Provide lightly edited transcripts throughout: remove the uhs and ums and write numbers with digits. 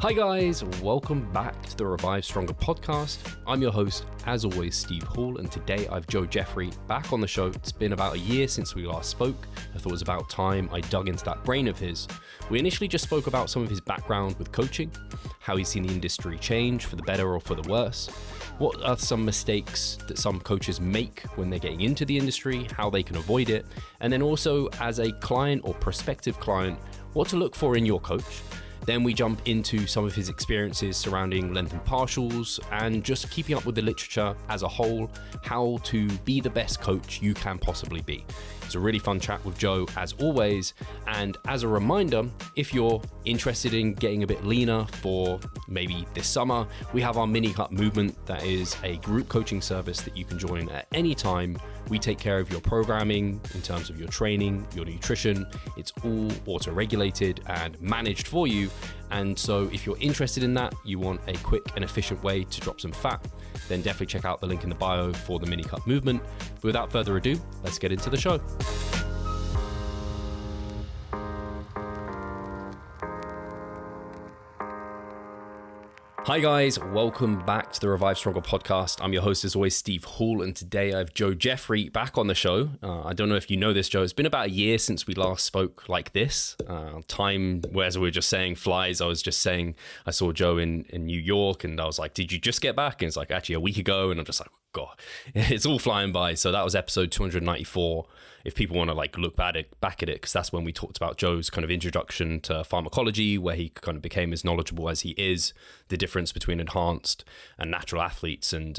Hi guys, welcome back to the Revive Stronger podcast. I'm your host, as always, Steve Hall, and today I've Joe Jeffery back on the show. It's been about a year since we last spoke. I thought it was about time I dug into that brain of his. We initially just spoke about some of his background with coaching, how he's seen the industry change for the better or for the worse, what are some mistakes that some coaches make when they're getting into the industry, how they can avoid it, and then also as a client or prospective client, what to look for in your coach. Then we jump into some of his experiences surrounding lengthened partials and just keeping up with the literature as a whole, how to be the best coach you can possibly be. It's a really fun chat with Joe as always. And as a reminder, if you're interested in getting a bit leaner for maybe this summer, we have our mini cut movement. That is a group coaching service that you can join at any time. We take care of your programming in terms of your training, your nutrition. It's all auto-regulated and managed for you. And so if you're interested in that, you want a quick and efficient way to drop some fat, then definitely check out the link in the bio for the mini cut movement. But without further ado, let's get into the show. Hi guys, welcome back to the Revive Stronger podcast. I'm your host as always, Steve Hall, and today I have Joe Jeffery back on the show. I don't know if you know this, Joe. It's been about a year since we last spoke like this. Time, as we were just saying, flies. I was just saying I saw Joe in New York, and I was like, did you just get back? And it's like, actually a week ago, and I'm just like, God, it's all flying by. So that was episode 294. If people want to like look back at it, because that's when we talked about Joe's kind of introduction to pharmacology, where he kind of became as knowledgeable as he is, the difference between enhanced and natural athletes. And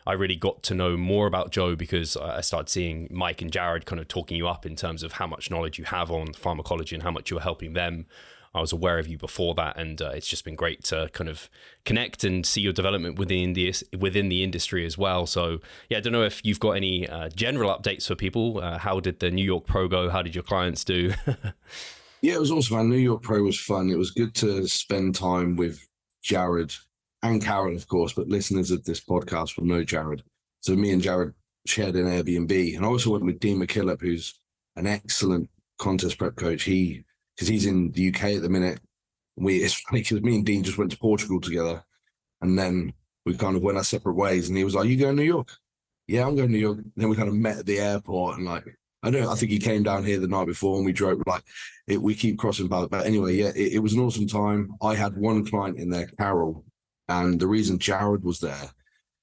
I really got to know more about Joe because I started seeing Mike and Jared kind of talking you up in terms of how much knowledge you have on pharmacology and how much you were helping them. I was aware of you before that, and it's just been great to kind of connect and see your development within the industry as well. So yeah, I don't know if you've got any general updates for people. How did the New York Pro go? How did your clients do? Yeah, it was awesome, man. New York Pro was fun. It was good to spend time with Jared and Karen, of course, but listeners of this podcast will know Jared. So me and Jared shared an Airbnb, and I also went with Dean McKillop, who's an excellent contest prep coach. Because he's in the UK at the minute. It's funny because me and Dean just went to Portugal together, and then we kind of went our separate ways. And he was like, "You going to New York?" "Yeah, I'm going to New York." And then we kind of met at the airport, and like I think he came down here the night before, and we drove we keep crossing paths. But anyway, yeah, it was an awesome time. I had one client in there, Carol, and the reason Jared was there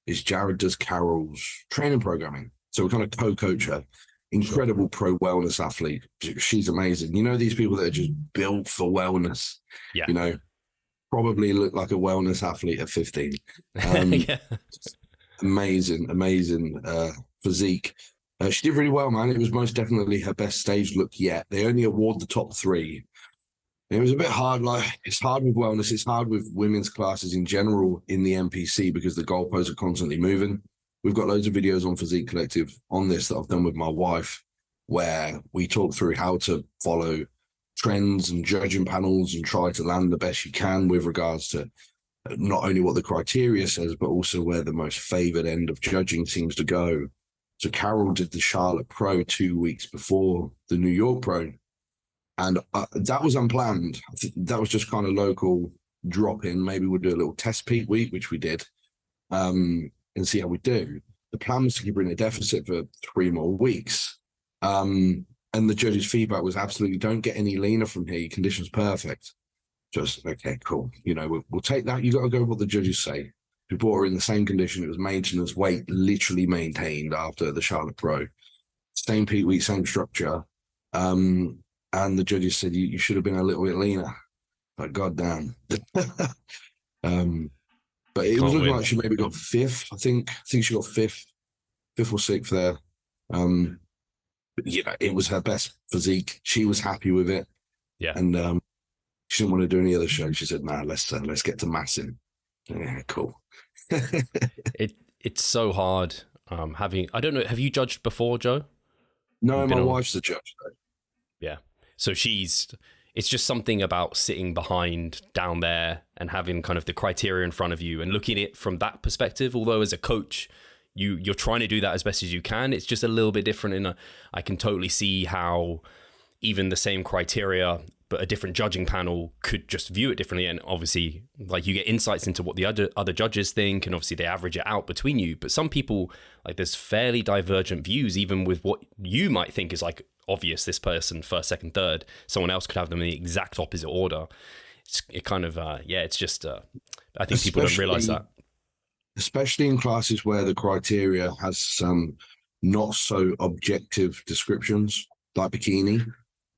is Jared does Carol's training programming, so we kind of co-coach her. Incredible pro wellness athlete. She's amazing. You know, these people that are just built for wellness, Yeah. You know, probably look like a wellness athlete at 15. Yeah. Amazing physique. She did really well, man. It was most definitely her best stage look yet. They only award the top 3. It was a bit hard. Like, it's hard with wellness. It's hard with women's classes in general in the NPC because the goalposts are constantly moving. We've got loads of videos on Physique Collective on this that I've done with my wife, where we talk through how to follow trends and judging panels and try to land the best you can with regards to not only what the criteria says, but also where the most favored end of judging seems to go. So Carol did the Charlotte Pro 2 weeks before the New York Pro. And that was unplanned. I think that was just kind of local drop in. Maybe we'll do a little test peak week, which we did. And see how we do. The plan was to keep her in a deficit for 3 more weeks. And the judges' feedback was absolutely don't get any leaner from here. Your condition's perfect. Just, okay, cool. You know, we'll take that. You got to go with what the judges say. We brought her in the same condition. It was maintenance weight, literally maintained after the Charlotte Pro. Same peak week, same structure. And the judges said, you should have been a little bit leaner. But goddamn. But it was looking like she maybe got 5th. I think she got 5th or 6th there. But yeah, it was her best physique. She was happy with it. Yeah. And she didn't want to do any other show. She said, "Nah, let's get to massing." Yeah, cool. It's so hard I don't know, have you judged before, Joe? No, my wife's the judge though. Yeah. So it's just something about sitting behind down there and having kind of the criteria in front of you and looking at it from that perspective. Although as a coach, you're trying to do that as best as you can. It's just a little bit different. I can totally see how even the same criteria but a different judging panel could just view it differently. And obviously, like, you get insights into what the other judges think, and obviously they average it out between you. But some people, like, there's fairly divergent views, even with what you might think is like obvious, this person first, second, third, someone else could have them in the exact opposite order. It kind of, it's just, I think people don't realize that. Especially in classes where the criteria has some not so objective descriptions, like bikini.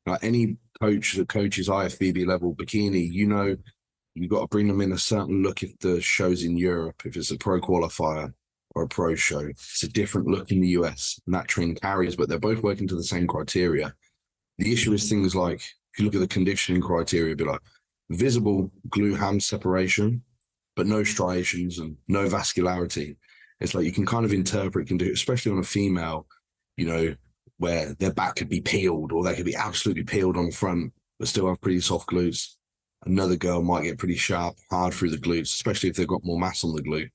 Like, any coach that coaches IFBB level bikini, you've got to bring them in a certain look if the show's in Europe, if it's a pro qualifier or a pro show. It's a different look in the US, and that trend carries, but they're both working to the same criteria. The issue is things like, if you look at the conditioning criteria, it'd be like visible glute ham separation, but no striations and no vascularity. It's like you can kind of interpret, especially on a female, where their back could be peeled, or they could be absolutely peeled on the front, but still have pretty soft glutes. Another girl might get pretty sharp, hard through the glutes, especially if they've got more mass on the glute.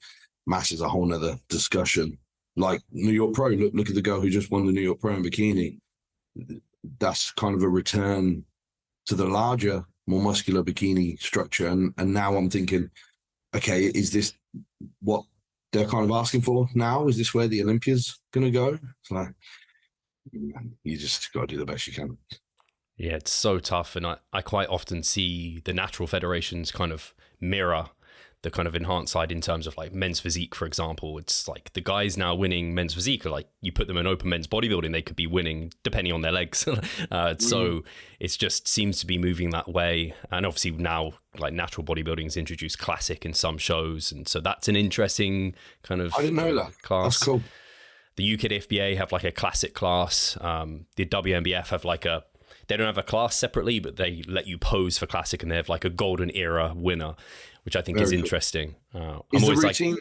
Mass is a whole nother discussion. Like New York Pro, look at the girl who just won the New York Pro in bikini. That's kind of a return to the larger, more muscular bikini structure. And now I'm thinking, okay, is this what they're kind of asking for now? Is this where the Olympia's going to go? It's like, you just got to do the best you can. Yeah, it's so tough. And I quite often see the natural federations kind of mirror the kind of enhanced side in terms of like men's physique, for example. It's like the guys now winning men's physique are like, you put them in open men's bodybuilding, they could be winning depending on their legs. So it just seems to be moving that way. And obviously now, like, natural bodybuilding has introduced classic in some shows. And so that's an interesting kind of, I didn't know that. Class. That's cool. The UKFBA have like a classic class. The WNBF have like they don't have a class separately, but they let you pose for classic, and they have like a golden era winner, which I think is interesting. Is the routine?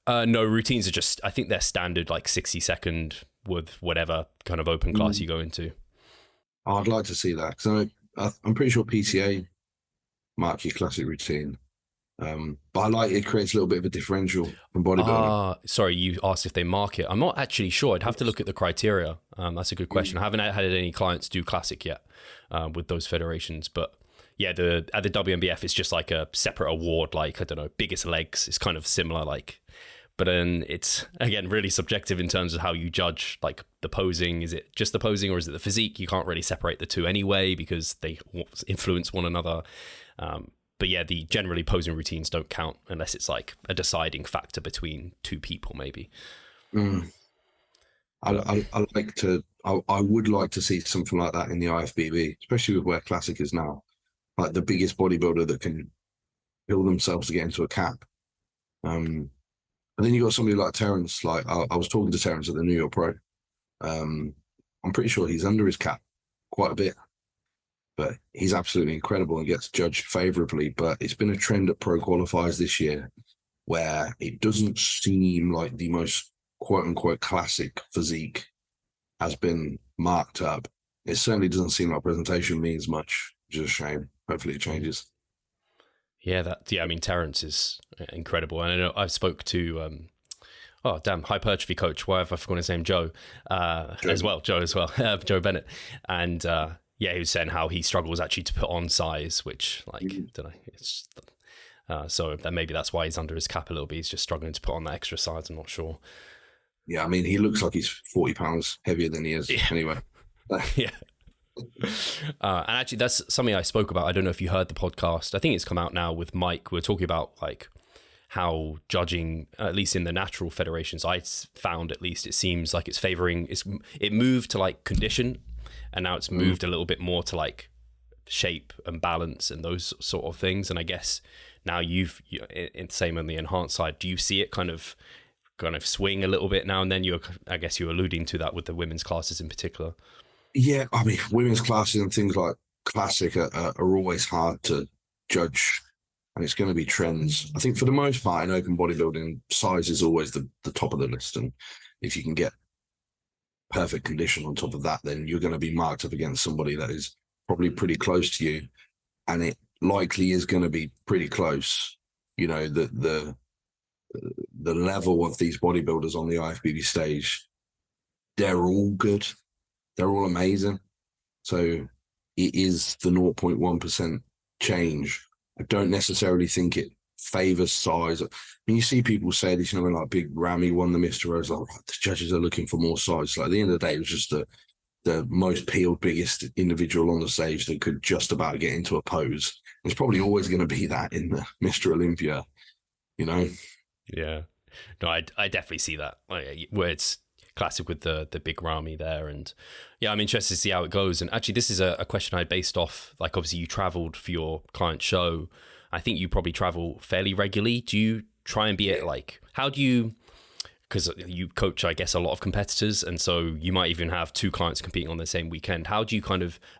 No, routines are just, I think they're standard, like 60-second with whatever kind of open class you go into. I'd like to see that, because I'm pretty sure PCA mark your classic routine. But I like it creates a little bit of a differential from bodybuilding. Sorry, you asked if they mark it. I'm not actually sure. I'd have to look at the criteria. That's a good question. I haven't had any clients do classic yet with those federations, but yeah, at the WNBF, it's just like a separate award, like, I don't know, biggest legs. It's kind of similar, like, but then it's, again, really subjective in terms of how you judge, like, the posing. Is it just the posing, or is it the physique? You can't really separate the two anyway, because they influence one another. But yeah, the generally posing routines don't count unless it's like a deciding factor between two people, maybe. I would like to see something like that in the IFBB, especially with where classic is now. Like the biggest bodybuilder that can build themselves to get into a cap. And then you got somebody like Terence. Like I was talking to Terence at the New York Pro. I'm pretty sure he's under his cap quite a bit, but he's absolutely incredible and gets judged favorably. But it's been a trend at pro qualifiers this year where it doesn't seem like the most quote unquote classic physique has been marked up. It certainly doesn't seem like presentation means much, which is a shame. Hopefully it changes. Yeah, I mean, Terence is incredible. And I know I spoke to hypertrophy coach, why have I forgotten his name? Joe as well, Joe Bennett. And he was saying how he struggles actually to put on size, which, like, don't know, it's so that maybe that's why he's under his cap a little bit. He's just struggling to put on that extra size. I'm not sure. Yeah, I mean, he looks like he's 40 pounds heavier than he is anyway. Yeah. And actually, that's something I spoke about. I don't know if you heard the podcast. I think it's come out now with Mike. We're talking about like how judging, at least in the natural federations, I found at least it seems like it's favoring. It moved to like condition, and now it's moved a little bit more to like shape and balance and those sort of things. And I guess now same on the enhanced side. Do you see it kind of swing a little bit now and then? I guess you're alluding to that with the women's classes in particular. Yeah, I mean, women's classes and things like classic are always hard to judge, and it's going to be trends. I think for the most part in open bodybuilding, size is always the top of the list, and if you can get perfect condition on top of that, then you're going to be marked up against somebody that is probably pretty close to you, and it likely is going to be pretty close. You know, the level of these bodybuilders on the IFBB stage, they're all good. They're all amazing. So it is the 0.1% change. I don't necessarily think it favors size. I mean, you see people say this, when like Big Ramy won the Mr. Rose, like, the judges are looking for more size. Like, at the end of the day, it was just the most peeled, biggest individual on the stage that could just about get into a pose. It's probably always going to be that in the Mr. Olympia, Yeah. No, I definitely see that, where it's classic with the big Ramy there. And yeah, I'm interested to see how it goes. And actually, this is a question I based off, like, obviously you traveled for your client show. I think you probably travel fairly regularly. Do you try and be at, like, how do you, because you coach, I guess, a lot of competitors, and so you might even have two clients competing on the same weekend. How do you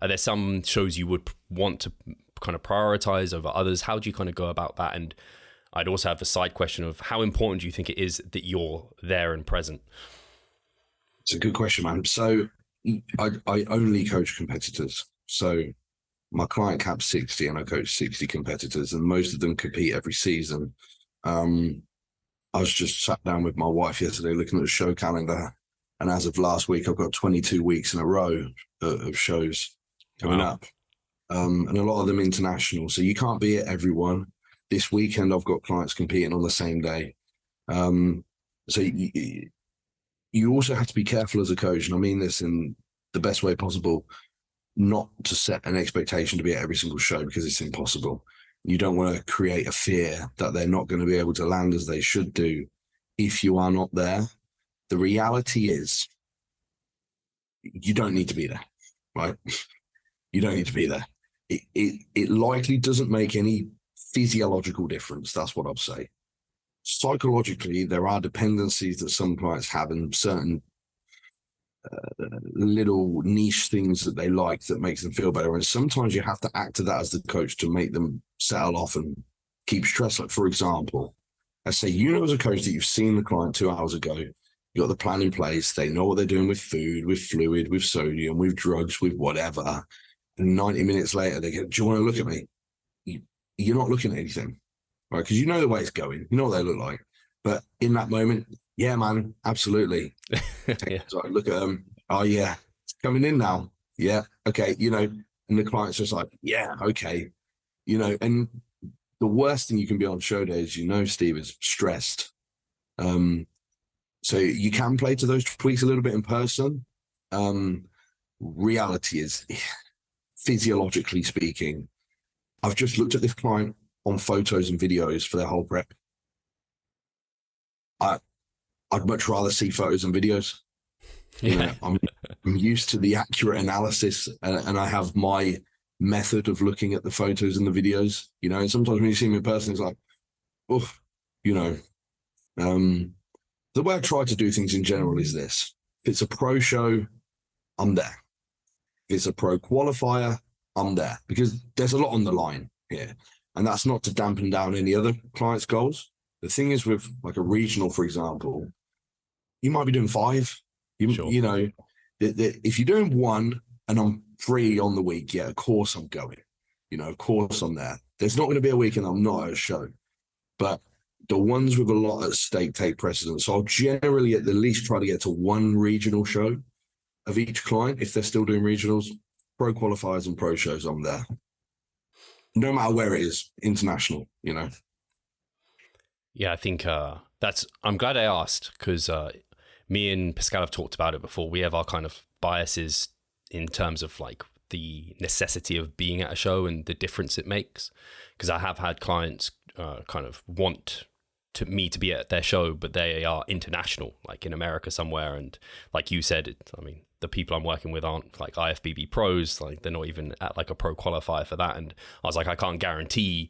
are there some shows you would want to kind of prioritize over others? How do you kind of go about that? And I'd also have the side question of how important do you think it is that you're there and present? It's a good question, man. So I only coach competitors. So my client cap's 60 and I coach 60 competitors, and most of them compete every season. I was just sat down with my wife yesterday looking at the show calendar, and as of last week, I've got 22 weeks in a row of shows coming up, and a lot of them international. So you can't be at everyone. This weekend, I've got clients competing on the same day. So you also have to be careful as a coach, and I mean this in the best way possible, not to set an expectation to be at every single show, because it's impossible. You don't want to create a fear that they're not going to be able to land as they should do if you are not there. The reality is you don't need to be there, right? You don't need to be there. It likely doesn't make any physiological difference. That's what I'll say. Psychologically, there are dependencies that some clients have in certain little niche things that they like that makes them feel better. And sometimes you have to act to that as the coach to make them settle off and keep stress. Like, for example, I say, as a coach that you've seen the client 2 hours ago, you got the plan in place. They know what they're doing with food, with fluid, with sodium, with drugs, with whatever. And 90 minutes later, they go, do you want to look at me? You're not looking at anything, right? Because you know the way it's going. You know what they look like. But in that moment, yeah, man, absolutely. Yeah. So I look at them. Oh, yeah, it's coming in now. Yeah, okay, and the client's just like, yeah, okay, and the worst thing you can be on show days, Steve, is stressed. So you can play to those tweaks a little bit in person. Reality is, physiologically speaking, I've just looked at this client on photos and videos for their whole prep. I'd much rather see photos and videos. Yeah. I'm used to the accurate analysis, and I have my method of looking at the photos and the videos, and sometimes when you see me in person, it's like, oh, the way I try to do things in general is this: if it's a pro show, I'm there. If it's a pro qualifier, I'm there, because there's a lot on the line here. And that's not to dampen down any other clients' goals. The thing is, with like a regional, for example, you might be doing 5. Sure. If you're doing 1 and I'm free on the week, yeah, of course I'm going. Of course I'm there. There's not going to be a weekend I'm not at a show. But the ones with a lot at stake take precedence. So I'll generally at the least try to get to 1 regional show of each client if they're still doing regionals. Pro qualifiers and pro shows, I'm there. No matter where it is, international, Yeah, I think I'm glad I asked, because me and Pascal have talked about it before. We have our kind of biases in terms of like the necessity of being at a show and the difference it makes. Because I have had clients kind of want me to be at their show, but they are international, like in America somewhere. And like you said, the people I'm working with aren't like IFBB pros, like they're not even at like a pro qualifier for that. And I was like, I can't guarantee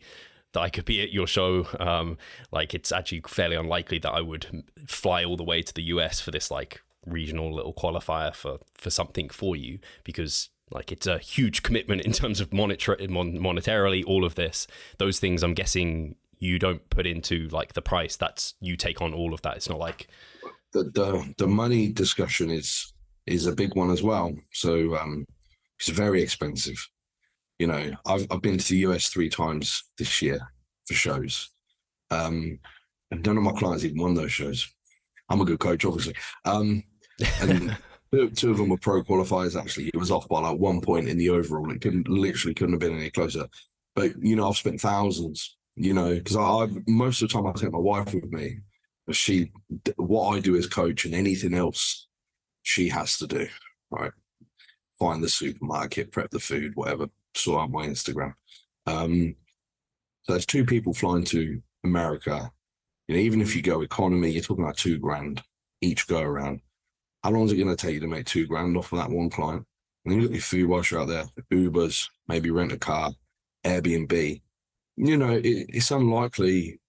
that I could be at your show. Like it's actually fairly unlikely that I would fly all the way to the US for this like regional little qualifier for something for you, because like it's a huge commitment in terms of monetarily, all of this. Those things I'm guessing you don't put into like the price. That's, you take on all of that. It's not like the money discussion is a big one as well. So it's very expensive. I've been to the US 3 times this year for shows, and none of my clients even won those shows. I'm a good coach, obviously, and Two of them were pro qualifiers. Actually, it was off by like 1 point in the overall. It literally couldn't have been any closer. But I've spent thousands. Because I most of the time I take my wife with me. But what I do as coach and anything else she has to do, right? Find the supermarket, prep the food, whatever. Sort out my Instagram. So there's two people flying to America. Even if you go economy, you're talking about $2,000 each go around. How long is it going to take you to make $2,000 off of that one client? And then you got your food whilst you're out there, Ubers, maybe rent a car, Airbnb. It's unlikely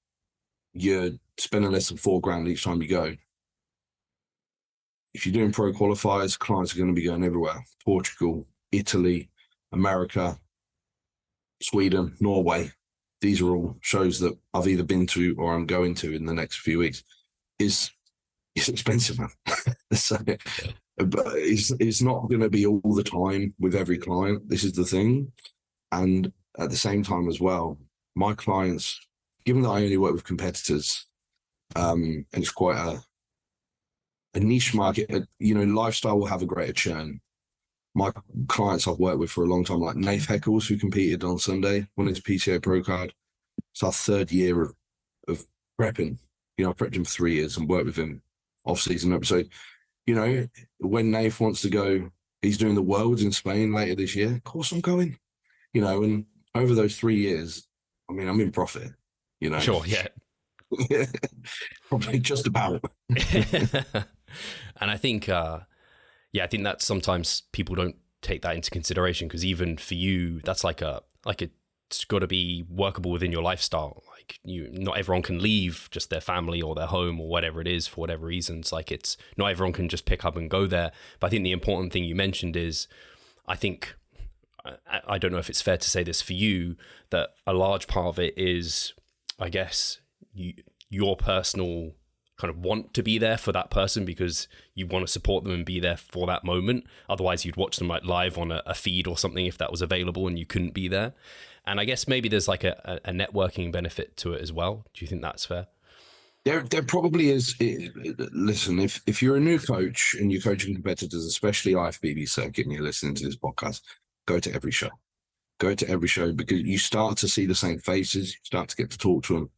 you're spending less than $4,000 each time you go. If you're doing pro qualifiers, clients are going to be going everywhere. Portugal, Italy, America, Sweden, Norway. These are all shows that I've either been to or I'm going to in the next few weeks. It's expensive, man. So, but it's not going to be all the time with every client. This is the thing. And at the same time as well, my clients, given that I only work with competitors, and it's quite a niche market, lifestyle will have a greater churn. My clients I've worked with for a long time, like Natty Heckles, who competed on Sunday, won his PTA Pro card. It's our third year of prepping. I prepped him for 3 years and worked with him off-season episode. When Nath wants to go, he's doing the Worlds in Spain later this year. Of course I'm going. And over those 3 years, I'm in profit. Sure, yeah. Probably just about. And I think, I think that sometimes people don't take that into consideration, because even for you, that's it's got to be workable within your lifestyle. Like, not everyone can leave just their family or their home or whatever it is for whatever reasons. Like, it's not everyone can just pick up and go there. But I think the important thing you mentioned is, I think, I don't know if it's fair to say this for you, that a large part of it is, I guess, your personal kind of want to be there for that person because you want to support them and be there for that moment. Otherwise, you'd watch them like live on a feed or something if that was available and you couldn't be there. And I guess maybe there's like a networking benefit to it as well. Do you think that's fair? There probably is. Listen, if you're a new coach and you're coaching competitors, especially IFBB circuit, and you're listening to this podcast, go to every show. Go to every show, because you start to see the same faces. You start to get to talk to them.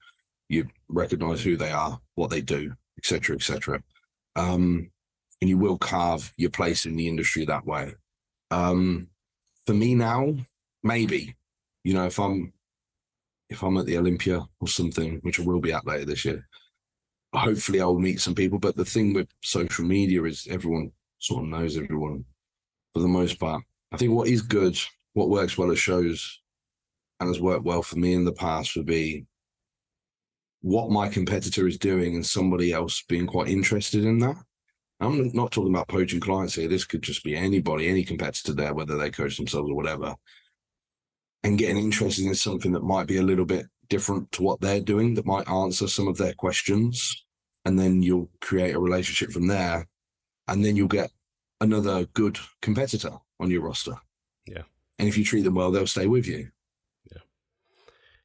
You recognize who they are, what they do, etc., etc. And you will carve your place in the industry that way. For me now, maybe, if I'm at the Olympia or something, which I will be at later this year, hopefully I'll meet some people. But the thing with social media is everyone sort of knows everyone for the most part. I think what is good, what works well at shows and has worked well for me in the past would be what my competitor is doing and somebody else being quite interested in that. I'm not talking about poaching clients here. This could just be anybody, any competitor there, whether they coach themselves or whatever, and getting interested in something that might be a little bit different to what they're doing, that might answer some of their questions. And then you'll create a relationship from there. And then you'll get another good competitor on your roster. Yeah. And if you treat them well, they'll stay with you. Yeah.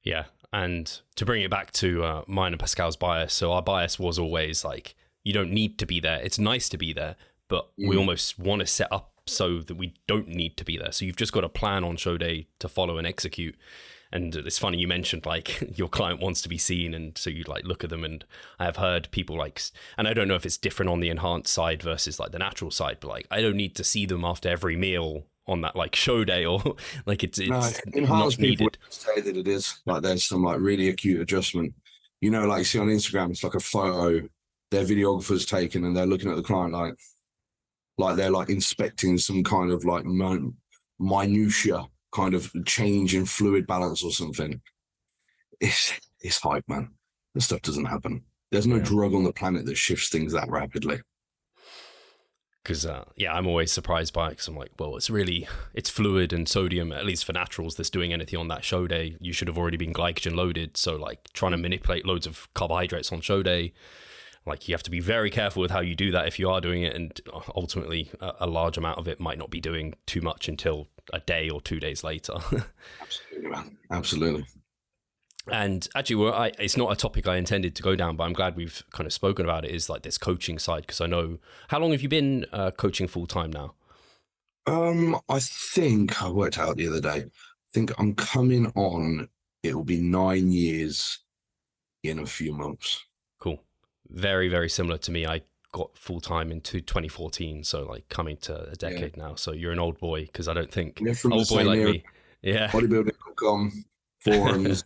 Yeah. And to bring it back to mine and Pascal's bias. So our bias was always like, you don't need to be there. It's nice to be there, but we almost want to set up so that we don't need to be there. So you've just got a plan on show day to follow and execute. And it's funny, you mentioned like your client wants to be seen, and so you like look at them. And I have heard people like, and I don't know if it's different on the enhanced side versus like the natural side, but like, I don't need to see them after every meal on that like show day, or like it's enhanced not needed. Say that it is like there's some like really acute adjustment. Like you see on Instagram, it's like a photo their videographer's taken, and they're looking at the client like they're like inspecting some kind of like minutia kind of change in fluid balance or something. It's hype, man. This stuff doesn't happen. There's no drug on the planet that shifts things that rapidly. Because I'm always surprised by it, because I'm like, well, it's fluid and sodium, at least for naturals, that's doing anything on that show day. You should have already been glycogen loaded. So like trying to manipulate loads of carbohydrates on show day, like you have to be very careful with how you do that if you are doing it. And ultimately a large amount of it might not be doing too much until a day or 2 days later. Absolutely, man. Absolutely. And actually, it's not a topic I intended to go down, but I'm glad we've kind of spoken about it, is like this coaching side. Because I know, how long have you been coaching full time now? I think I worked out the other day. I think I'm coming on, it'll be 9 years in a few months. Cool. Very, very similar to me. I got full time into 2014, so like coming to a decade now. So you're an old boy, because I don't think We're from old the boy same like era. me. Yeah. Bodybuilding.com, forums.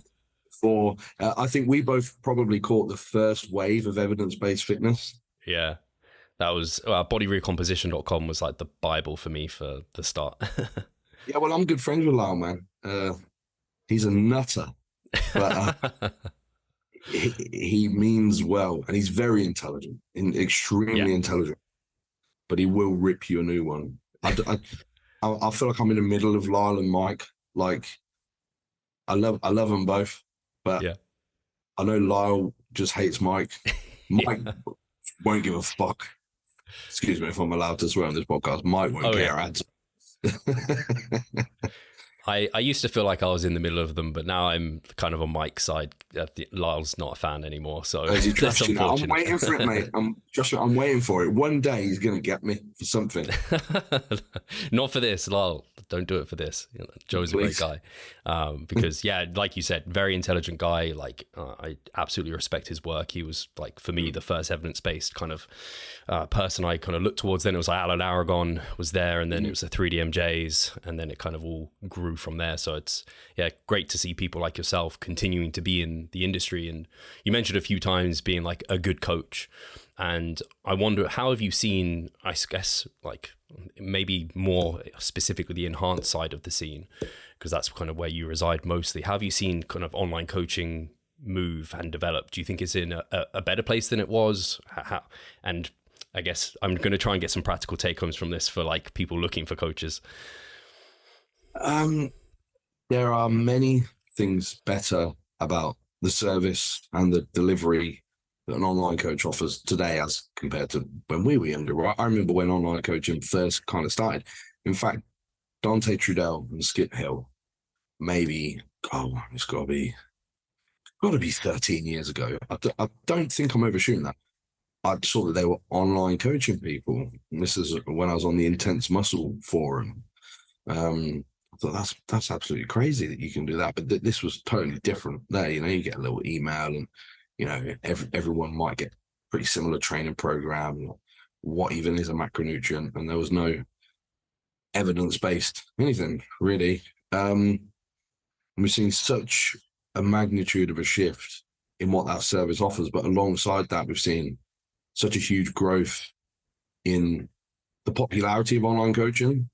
I think we both probably caught the first wave of evidence-based fitness. Yeah. That was bodyrecomposition.com was like the Bible for me for the start. Yeah, well, I'm good friends with Lyle, man. He's a nutter, but he means well, and he's very intelligent, extremely intelligent. But he will rip you a new one. I feel like I'm in the middle of Lyle and Mike. Like, I love them both, but yeah. I know Lyle just hates Mike. Mike won't give a fuck. Excuse me if I'm allowed to swear on this podcast. Mike won't care at all. I used to feel like I was in the middle of them, but now I'm kind of on Mike's side. Lyle's not a fan anymore, so that's unfortunate. I'm waiting for it, mate. I'm waiting for it. One day he's going to get me for something. Not for this, Lyle. Don't do it for this. Joe's a great guy. Because, like you said, very intelligent guy. Like, I absolutely respect his work. He was, like, for me, the first evidence-based kind of person I kind of looked towards. Then it was like Alan Aragon was there, and then it was the 3DMJs, and then it kind of all grew from there. So it's great to see people like yourself continuing to be in the industry. And you mentioned a few times being like a good coach, and I wonder, how have you seen, I guess, like maybe more specifically the enhanced side of the scene, because that's kind of where you reside mostly. How have you seen kind of online coaching move and develop? Do you think it's in a better place than it was? And I guess I'm going to try and get some practical take homes from this for like people looking for coaches. There are many things better about the service and the delivery that an online coach offers today as compared to when we were younger. Right? I remember when online coaching first kind of started. In fact, Dante Trudell and Skip Hill, maybe, it's got to be 13 years ago. I don't think I'm overshooting that. I saw that they were online coaching people. And this is when I was on the Intense Muscle forum. I thought that's absolutely crazy that you can do that, but this was totally different. There, you get a little email, and everyone might get pretty similar training program. What even is a macronutrient? And there was no evidence-based anything really. We've seen such a magnitude of a shift in what that service offers, but alongside that, we've seen such a huge growth in the popularity of online coaching,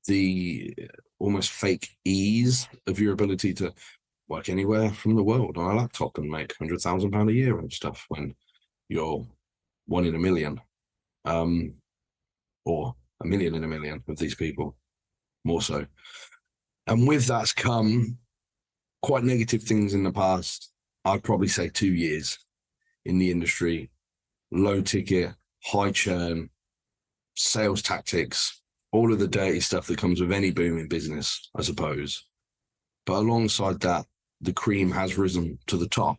the almost fake ease of your ability to work anywhere from the world on a laptop and make £100,000 a year and stuff when you're 1 in a million, or 1 million in a million of these people, more so. And with that's come quite negative things in the past. I'd probably say 2 years in the industry, low ticket, high churn, sales tactics, all of the dirty stuff that comes with any booming business, I suppose. But alongside that, the cream has risen to the top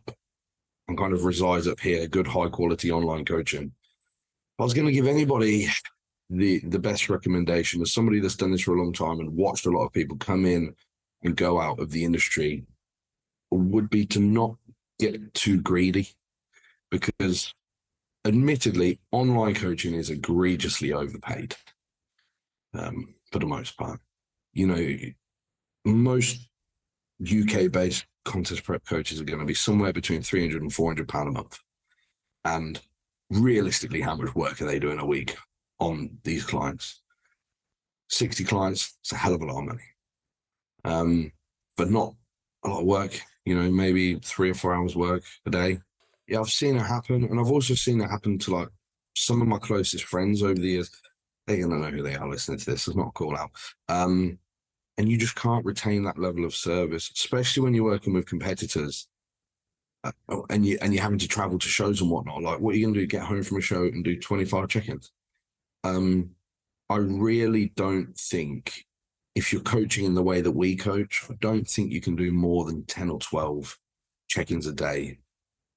and kind of resides up here, good high quality online coaching. If I was going to give anybody the best recommendation, as somebody that's done this for a long time and watched a lot of people come in and go out of the industry, would be to not get too greedy, because admittedly, online coaching is egregiously overpaid for the most part. Most UK-based contest prep coaches are going to be somewhere between £300 and £400 a month. And realistically, how much work are they doing a week on these clients? 60 clients, it's a hell of a lot of money. But not a lot of work, maybe 3 or 4 hours work a day. Yeah, I've seen it happen. And I've also seen it happen to like some of my closest friends over the years. They're going to know who they are listening to this. It's not a call out. And you just can't retain that level of service, especially when you're working with competitors and you're having to travel to shows and whatnot. Like, what are you going to do? Get home from a show and do 25 check-ins? I really don't think, if you're coaching in the way that we coach, I don't think you can do more than 10 or 12 check-ins a day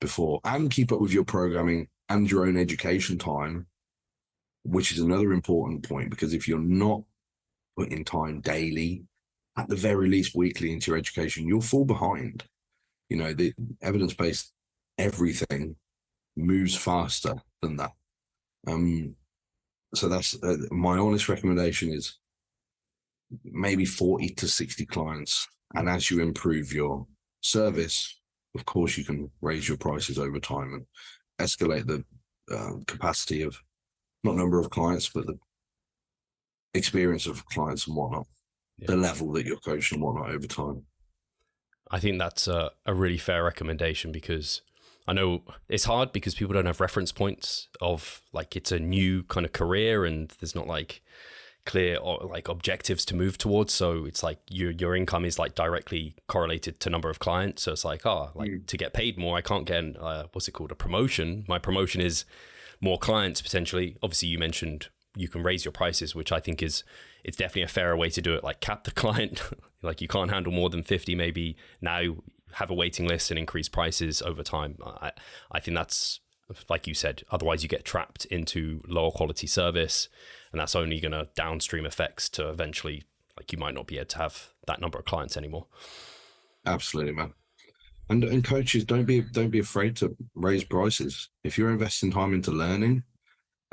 before, and keep up with your programming and your own education time, which is another important point, because if you're not putting time daily, at the very least weekly, into your education, you'll fall behind. You know, the evidence-based everything moves faster than that. So that's my honest recommendation is maybe 40 to 60 clients. And as you improve your service, of course, you can raise your prices over time and escalate the capacity of, not number of clients, but the experience of clients and whatnot, the level that you're coaching and whatnot over time. I think that's a really fair recommendation, because I know it's hard because people don't have reference points of, like, it's a new kind of career and there's not like clear or like objectives to move towards. So it's like your income is like directly correlated to number of clients. So it's like, to get paid more, I can't get what's it called, a promotion. My promotion is more clients potentially. Obviously you mentioned you can raise your prices, which I think it's definitely a fairer way to do it. Like, cap the client, like you can't handle more than 50, maybe now have a waiting list and increase prices over time. I think that's, like you said, otherwise you get trapped into lower quality service, and that's only going to downstream effects to eventually, like, you might not be able to have that number of clients anymore. Absolutely, man. And coaches, don't be afraid to raise prices. If you're investing time into learning,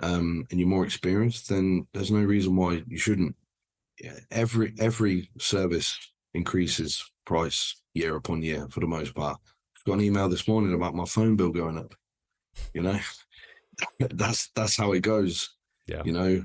and you're more experienced, then there's no reason why you shouldn't. Every service increases price year upon year for the most part. I've got an email this morning about my phone bill going up. You know, that's how it goes. Yeah. You know.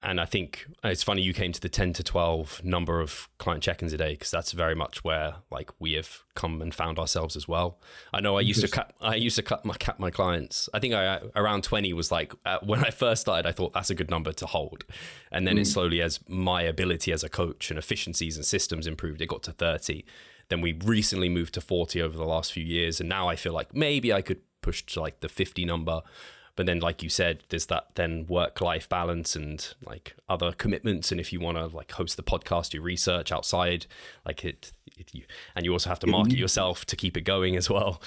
And I think it's funny you came to the 10 to 12 number of client check-ins a day, because that's very much where, like, we have come and found ourselves as well. I know I used to cap my clients. I think around 20 was like, when I first started, I thought that's a good number to hold. And then it slowly, as my ability as a coach and efficiencies and systems improved, it got to 30. Then we recently moved to 40 over the last few years. And now I feel like maybe I could push to like the 50 number. But then, like you said, there's that then work-life balance and like other commitments. And if you want to like host the podcast, do research outside, like and you also have to market yourself to keep it going as well.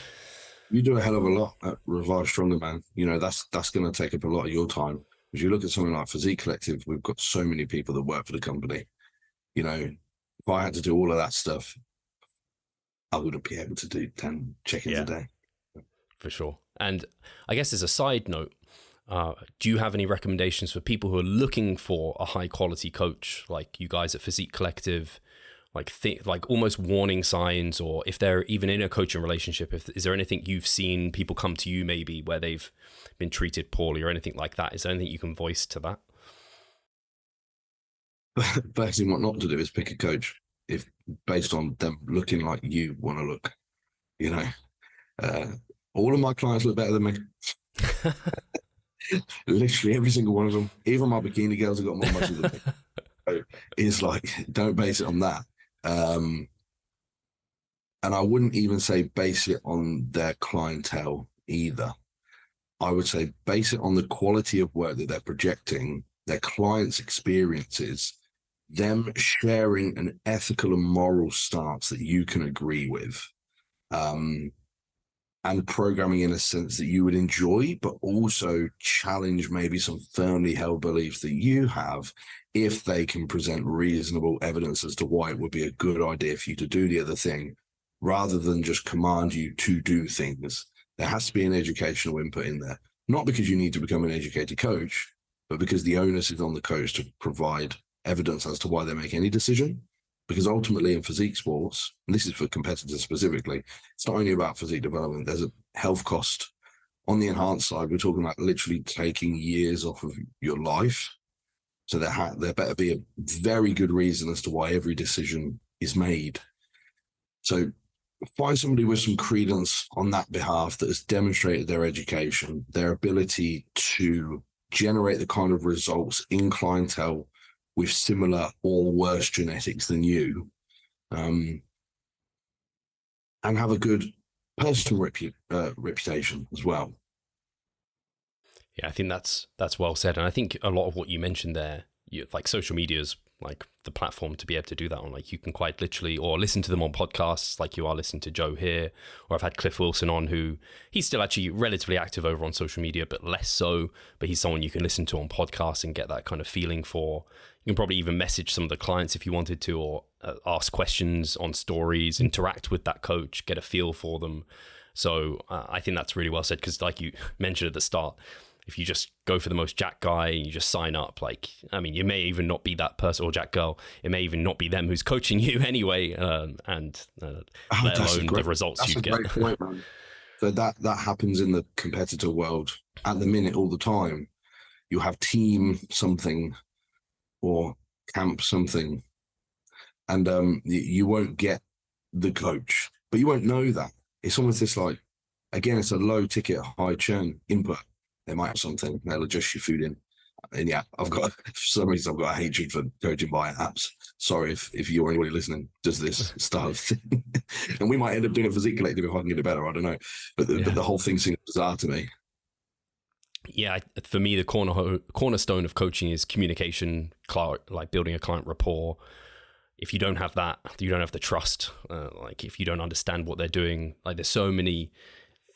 You do a hell of a lot at Revive Stronger, man. You know, that's going to take up a lot of your time. If you look at something like Physique Collective, we've got so many people that work for the company. You know, if I had to do all of that stuff, I wouldn't be able to do 10 check-ins a day. For sure. And I guess as a side note, do you have any recommendations for people who are looking for a high quality coach, like you guys at Physique Collective, like almost warning signs, or if they're even in a coaching relationship, is there anything you've seen people come to you maybe where they've been treated poorly or anything like that? Is there anything you can voice to that? First thing, what not to do is pick a coach if based on them looking like you want to look. You know, all of my clients look better than me. Literally every single one of them. Even my bikini girls have got more muscle than me. So it's like, don't base it on that. And I wouldn't even say base it on their clientele either. I would say base it on the quality of work that they're projecting, their clients' experiences, them sharing an ethical and moral stance that you can agree with, and programming in a sense that you would enjoy, but also challenge maybe some firmly held beliefs that you have, if they can present reasonable evidence as to why it would be a good idea for you to do the other thing, rather than just command you to do things. There has to be an educational input in there, not because you need to become an educated coach, but because the onus is on the coach to provide evidence as to why they make any decision. Because ultimately in physique sports, and this is for competitors specifically, it's not only about physique development, there's a health cost. On the enhanced side, we're talking about literally taking years off of your life. So there better be a very good reason as to why every decision is made. So find somebody with some credence on that behalf that has demonstrated their education, their ability to generate the kind of results in clientele with similar or worse genetics than you, and have a good personal reputation as well. Yeah, I think that's well said. And I think a lot of what you mentioned there, like social media is like the platform to be able to do that on. Like you can quite literally, or listen to them on podcasts like you are listening to Joe here, or I've had Cliff Wilson on, who he's still actually relatively active over on social media, but less so, but he's someone you can listen to on podcasts and get that kind of feeling for. You can probably even message some of the clients if you wanted to, or ask questions on stories, interact with that coach, get a feel for them. So I think that's really well said, because like you mentioned at the start, if you just go for the most jack guy and you just sign up, like, I mean, you may even not be that person, or jack girl. It may even not be them who's coaching you anyway, and let alone the results you get. That's a great point, man. So that happens in the competitor world at the minute all the time. You have team something or camp something, and you won't get the coach, but you won't know that. It's almost this like, again, it's a low ticket, high churn input. They might have something, they'll adjust your food in. And yeah, for some reason, I've got a hatred for coaching by apps. Sorry if you're anybody listening does this style of thing. And we might end up doing a Physique Collective if I can get it better, I don't know. But the whole thing seems bizarre to me. Yeah, for me, the cornerstone of coaching is communication, like building a client rapport. If you don't have that, you don't have the trust. Like if you don't understand what they're doing, like there's so many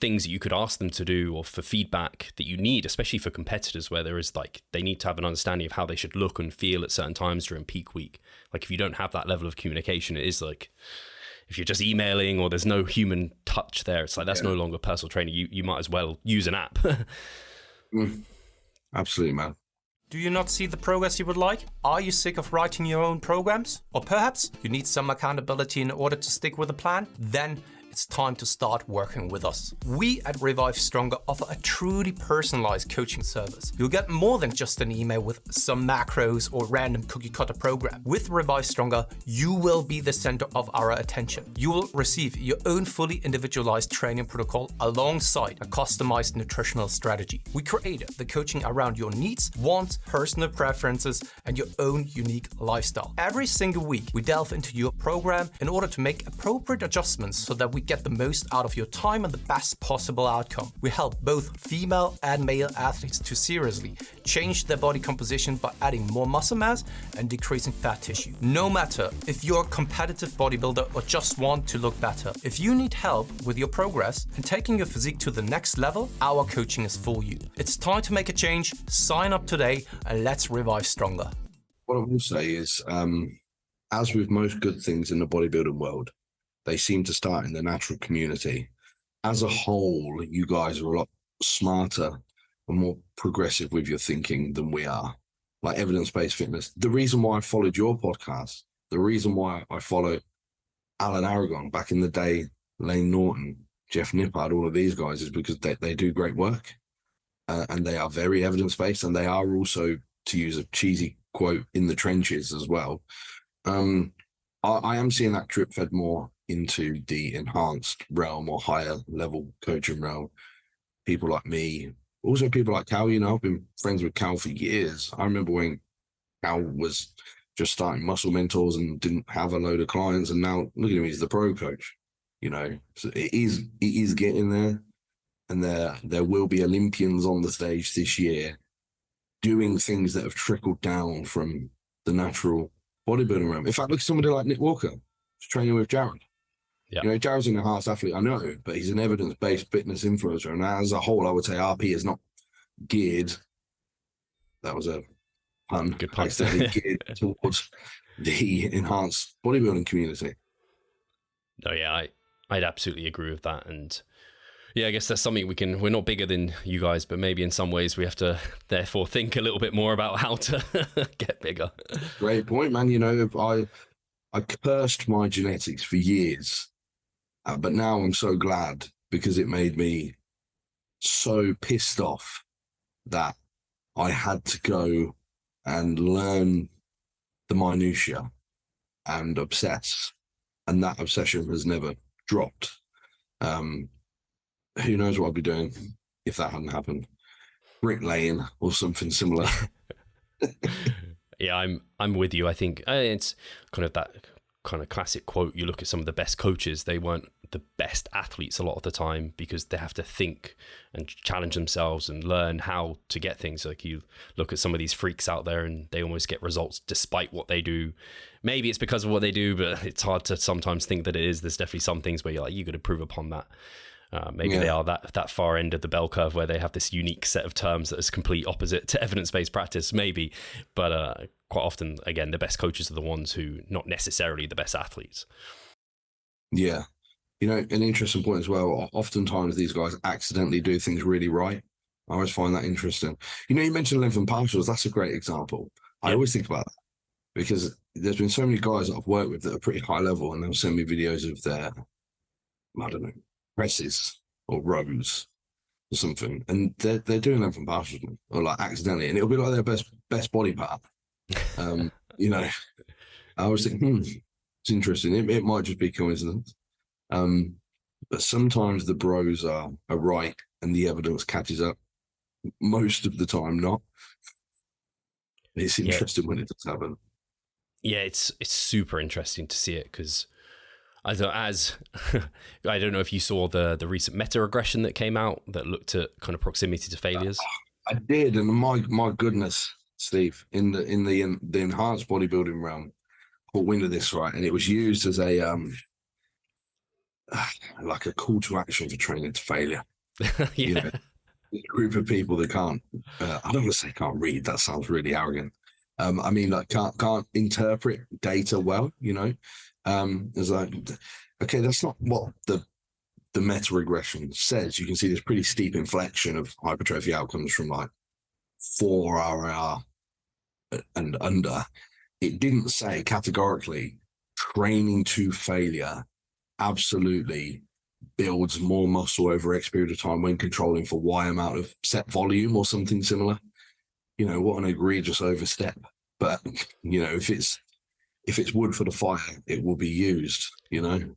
things that you could ask them to do, or for feedback that you need, especially for competitors, where there is like, they need to have an understanding of how they should look and feel at certain times during peak week. Like if you don't have that level of communication, it is like, if you're just emailing or there's no human touch there, it's like, that's no longer personal training. You might as well use an app. Absolutely, man. Do you not see the progress you would like? Are you sick of writing your own programs? Or perhaps you need some accountability in order to stick with a plan? Then it's time to start working with us. We at Revive Stronger offer a truly personalized coaching service. You'll get more than just an email with some macros or random cookie cutter program. With Revive Stronger, you will be the center of our attention. You will receive your own fully individualized training protocol alongside a customized nutritional strategy. We created the coaching around your needs, wants, personal preferences, and your own unique lifestyle. Every single week, we delve into your program in order to make appropriate adjustments so that we get the most out of your time and the best possible outcome. We help both female and male athletes to seriously change their body composition by adding more muscle mass and decreasing fat tissue. No matter if you're a competitive bodybuilder or just want to look better, if you need help with your progress and taking your physique to the next level, our coaching is for you. It's time to make a change. Sign up today and let's revive stronger. What I will say is, as with most good things in the bodybuilding world, they seem to start in the natural community. As a whole, you guys are a lot smarter and more progressive with your thinking than we are. Like evidence-based fitness. The reason why I followed your podcast, the reason why I follow Alan Aragon back in the day, Lane Norton, Jeff Nippard, all of these guys, is because they do great work. And they are very evidence-based, and they are also, to use a cheesy quote, in the trenches as well. I am seeing that drip fed more into the enhanced realm or higher level coaching realm. People like me, also people like Cal, I've been friends with Cal for years. I remember when Cal was just starting Muscle Mentors and didn't have a load of clients, and now look at him, he's the pro coach, So it is getting there, and there will be Olympians on the stage this year doing things that have trickled down from the natural bodybuilding realm. In fact, look at somebody like Nick Walker, who's training with Jared. Yeah. Jared's an enhanced athlete, I know, but he's an evidence-based fitness influencer. And as a whole, I would say RP is not geared, that was a pun, good pun. Geared towards the enhanced bodybuilding community. No, yeah, I'd absolutely agree with that. And yeah, I guess that's something we're not bigger than you guys, but maybe in some ways we have to therefore think a little bit more about how to get bigger. Great point, man. I cursed my genetics for years, but now I'm so glad, because it made me so pissed off that I had to go and learn the minutiae and obsess, and that obsession has never dropped. Who knows what I'd be doing if that hadn't happened? Bricklaying or something similar. Yeah, I'm with you. I think it's kind of that kind of classic quote. You look at some of the best coaches, they weren't the best athletes a lot of the time, because they have to think and challenge themselves and learn how to get things. Like, you look at some of these freaks out there and they almost get results despite what they do. Maybe it's because of what they do, but it's hard to sometimes think that it is. There's definitely some things where you're like, you got to improve upon that. Maybe they are that far end of the bell curve where they have this unique set of terms that is complete opposite to evidence-based practice, maybe. But quite often, again, the best coaches are the ones who not necessarily the best athletes. Yeah. You know, an interesting point as well. Oftentimes these guys accidentally do things really right. I always find that interesting. You know, you mentioned lengthened partials. That's a great example. I always think about that because there's been so many guys that I've worked with that are pretty high level, and they'll send me videos of their, I don't know, presses or rows or something, and they're doing lengthened partials or like accidentally, and it'll be like their best body part. You know, I always think, it's interesting. It might just be coincidence. But sometimes the bros are right and the evidence catches up. Most of the time, not. It's interesting when it does happen. Yeah, it's super interesting to see it, because I don't know if you saw the recent meta regression that came out that looked at kind of proximity to failures. I did, and my goodness, Steve, in the enhanced bodybuilding realm, caught wind of this, right? And it was used as a like a call to action for training to failure. You know, a group of people that can't I don't want to say can't read, that sounds really arrogant. I mean, like can't interpret data well, you know. It's like, okay, that's not what the meta regression says. You can see this pretty steep inflection of hypertrophy outcomes from like 4 RR and under. It didn't say categorically training to failure absolutely builds more muscle over X period of time when controlling for Y amount of set volume or something similar. You know, what an egregious overstep. But, you know, if it's wood for the fire, it will be used, you know?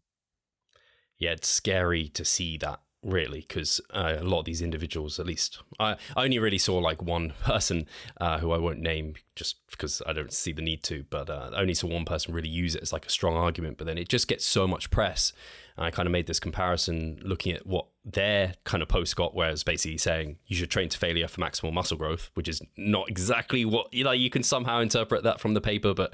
Yeah, it's scary to see that, really, because a lot of these individuals, at least, I only really saw like one person who I won't name just because I don't see the need to, but I only saw one person really use it as like a strong argument, but then it just gets so much press. And I kind of made this comparison looking at what their kind of post got, where it's basically saying you should train to failure for maximal muscle growth, which is not exactly what, you know, you can somehow interpret that from the paper, but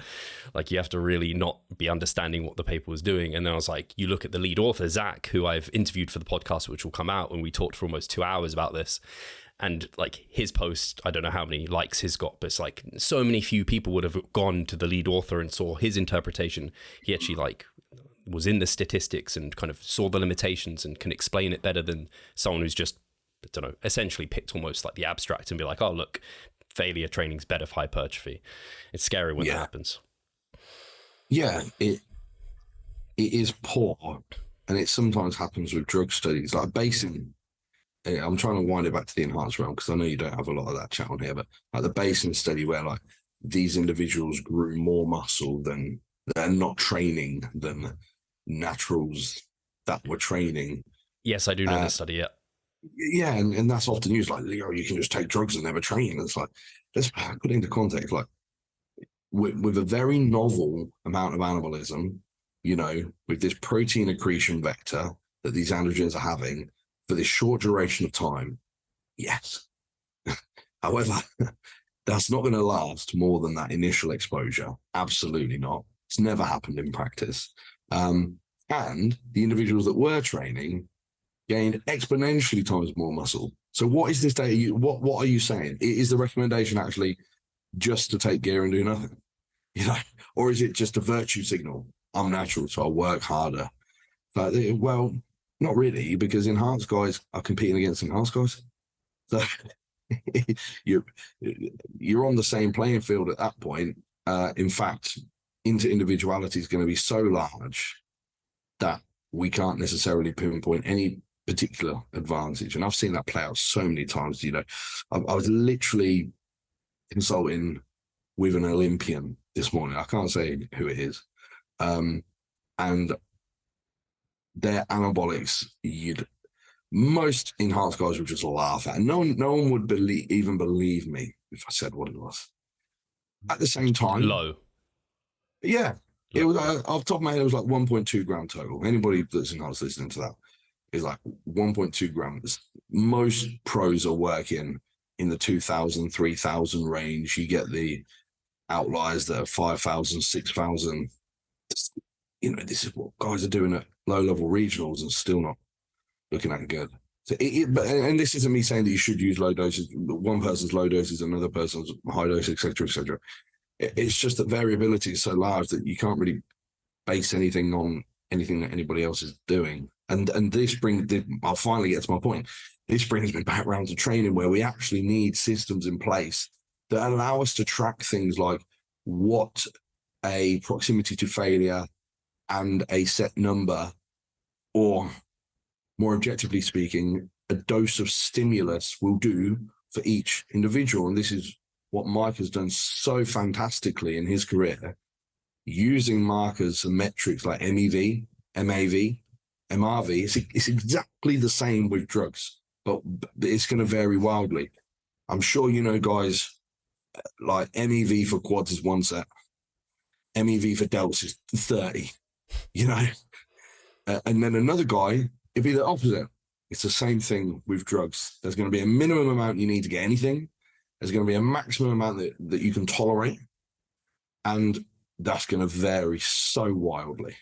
like you have to really not be understanding what the paper was doing. And then I was like, you look at the lead author, Zach, who I've interviewed for the podcast, which will come out, and we talked for almost 2 hours about this. And like his post, I don't know how many likes he's got, but it's like so many few people would have gone to the lead author and saw his interpretation. He actually like was in the statistics and kind of saw the limitations and can explain it better than someone who's just, I don't know, essentially picked almost like the abstract and be like, oh, look, failure training's better for hypertrophy. It's scary when that happens. Yeah, it is poor. And it sometimes happens with drug studies, like basing. I'm trying to wind it back to the enhanced realm because I know you don't have a lot of that chat on here, but like the basing study where like these individuals grew more muscle than they're not training than naturals that were training. Yes, I do know the study, yeah. Yeah, and that's often used like, you know, you can just take drugs and never train. It's like, let's put it into context, like with a very novel amount of anabolism, you know, with this protein accretion vector that these androgens are having for this short duration of time, yes. However, that's not going to last more than that initial exposure. Absolutely not. It's never happened in practice. And the individuals that were training gained exponentially times more muscle. So what is this data? What are you saying? Is the recommendation actually just to take gear and do nothing? You know, or is it just a virtue signal? I'm natural, so I'll work harder. But, well, not really, because enhanced guys are competing against enhanced guys. So you're on the same playing field at that point. In fact, inter-individuality is going to be so large that we can't necessarily pinpoint any particular advantage. And I've seen that play out so many times. You know, I was literally consulting with an Olympian this morning. I can't say who it is. And their anabolics, most enhanced guys would just laugh at. And no one would even believe me if I said what it was. At the same time, low. Yeah. It was off the top of my head, it was like 1.2 gram total. Anybody that's in house listening to that is like 1.2 grams. Most pros are working in the 2,000, 3,000 range. You get the outliers that are 5,000, 6,000. You know, this is what guys are doing at low level regionals and still not looking that good. So and this isn't me saying that you should use low doses. One person's low doses, another person's high dose, etc., etc. It's just that variability is so large that you can't really base anything on anything that anybody else is doing. And this brings, I'll finally get to my point. This brings me back around to training, where we actually need systems in place that allow us to track things like what a proximity to failure and a set number, or more objectively speaking, a dose of stimulus will do for each individual. And this is what Mike has done so fantastically in his career, using markers and metrics like MEV, MAV, MRV. It's exactly the same with drugs, but it's going to vary wildly. I'm sure you know, guys, like MEV for quads is 1 set. MEV for delts is 30, you know? And then another guy, it'd be the opposite. It's the same thing with drugs. There's going to be a minimum amount you need to get anything. There's going to be a maximum amount that you can tolerate. And that's going to vary so wildly.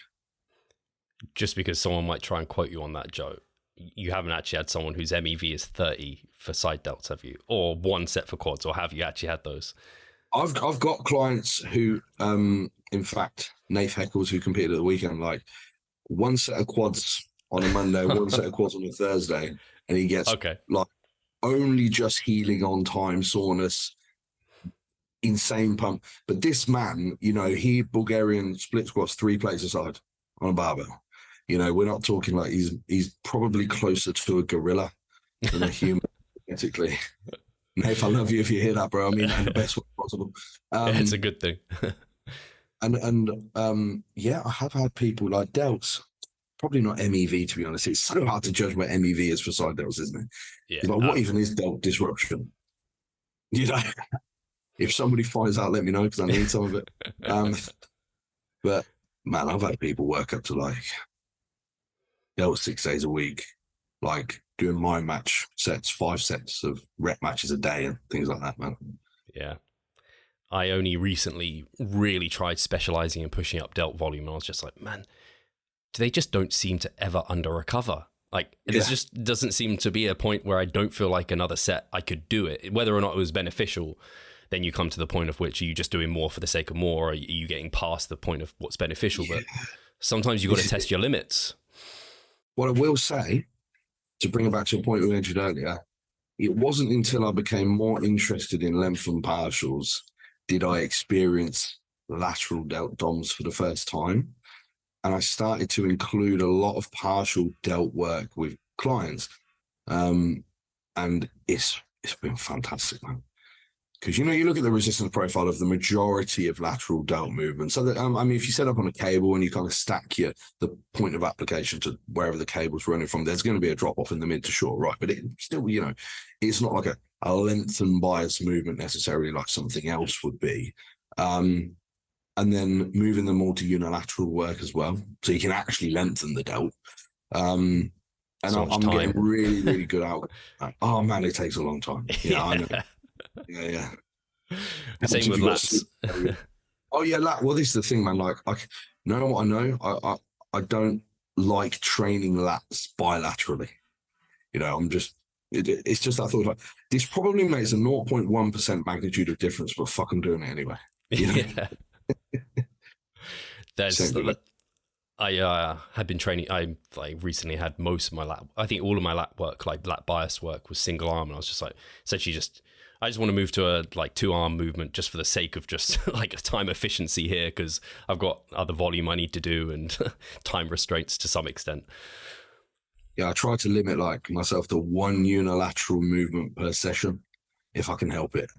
Just because someone might try and quote you on that, Joe, you haven't actually had someone whose MEV is 30 for side delts, have you? Or 1 set for quads, or have you actually had those? I've got clients who, in fact, Nath Heckles, who competed at the weekend, like 1 set of quads on a Monday, 1 set of quads on a Thursday, and he gets like only just healing on time, soreness, insane pump. But this man, you know, he Bulgarian split squats 3 plates aside on a barbell. You know, we're not talking like he's probably closer to a gorilla than a human, genetically. Nath, I love you if you hear that, bro. I mean, in the best way possible. It's a good thing. Yeah, I have had people like delts. Probably not MEV, to be honest. It's so hard to judge what MEV is for side delts, isn't it? Yeah. Like, what even is delt disruption? You know, if somebody finds out, let me know, because I need some of it. But man, I've had people work up to like delt 6 days a week, like doing my match sets, 5 sets of rep matches a day and things like that, man. Yeah. I only recently really tried specializing and pushing up delt volume, and I was just like, man, they just don't seem to ever under recover. Like, there just doesn't seem to be a point where I don't feel like another set I could do it. Whether or not it was beneficial, then you come to the point of which are you just doing more for the sake of more, or are you getting past the point of what's beneficial? But sometimes you've got to test your limits. What I will say, to bring it back to a point we mentioned earlier, it wasn't until I became more interested in lengthened partials did I experience lateral delt DOMs for the first time. And I started to include a lot of partial delt work with clients. And it's been fantastic, man. Because, you know, you look at the resistance profile of the majority of lateral delt movements. So that, I mean, if you set up on a cable and you kind of stack the point of application to wherever the cable's running from, there's going to be a drop off in the mid to short, right? But it still, you know, it's not like a lengthened bias movement necessarily like something else would be. And then moving them all to unilateral work as well, so you can actually lengthen the delt. And so I'm getting really, really good out. Oh man, it takes a long time. Yeah, I know. Yeah. Same with lats. Oh yeah, well, this is the thing, man. Like, know what I know? I don't like training lats bilaterally. You know, it's just that thought, like, this probably makes a 0.1% magnitude of difference, but fuck, I'm doing it anyway. You know? Yeah. I had been training. I recently had most of my lat. I think all of my lat work, like lat bias work, was single arm, and I was just like, essentially, I just want to move to a 2-arm movement just for the sake of just like time efficiency here, because I've got other volume I need to do and time restraints to some extent. Yeah, I try to limit like myself to 1 unilateral movement per session, if I can help it.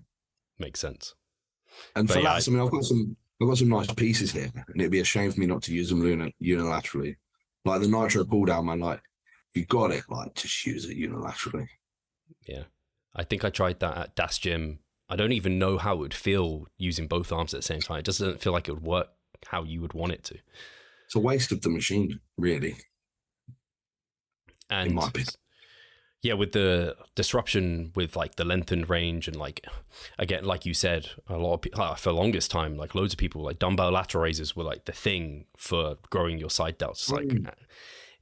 Makes sense. And for lats, I mean, I've got some nice pieces here, and it'd be a shame for me not to use them unilaterally. Like the nitro pull down, man. Like, if you got it, like, just use it unilaterally. Yeah, I think I tried that at Das Gym. I don't even know how it would feel using both arms at the same time. It doesn't feel like it would work. how you would want it to. It's a waste of the machine, really. And in my opinion. Yeah, with the disruption with like the lengthened range and like, again, like you said, a lot of people, for the longest time, like loads of people, like dumbbell lateral raises were like the thing for growing your side delts. Like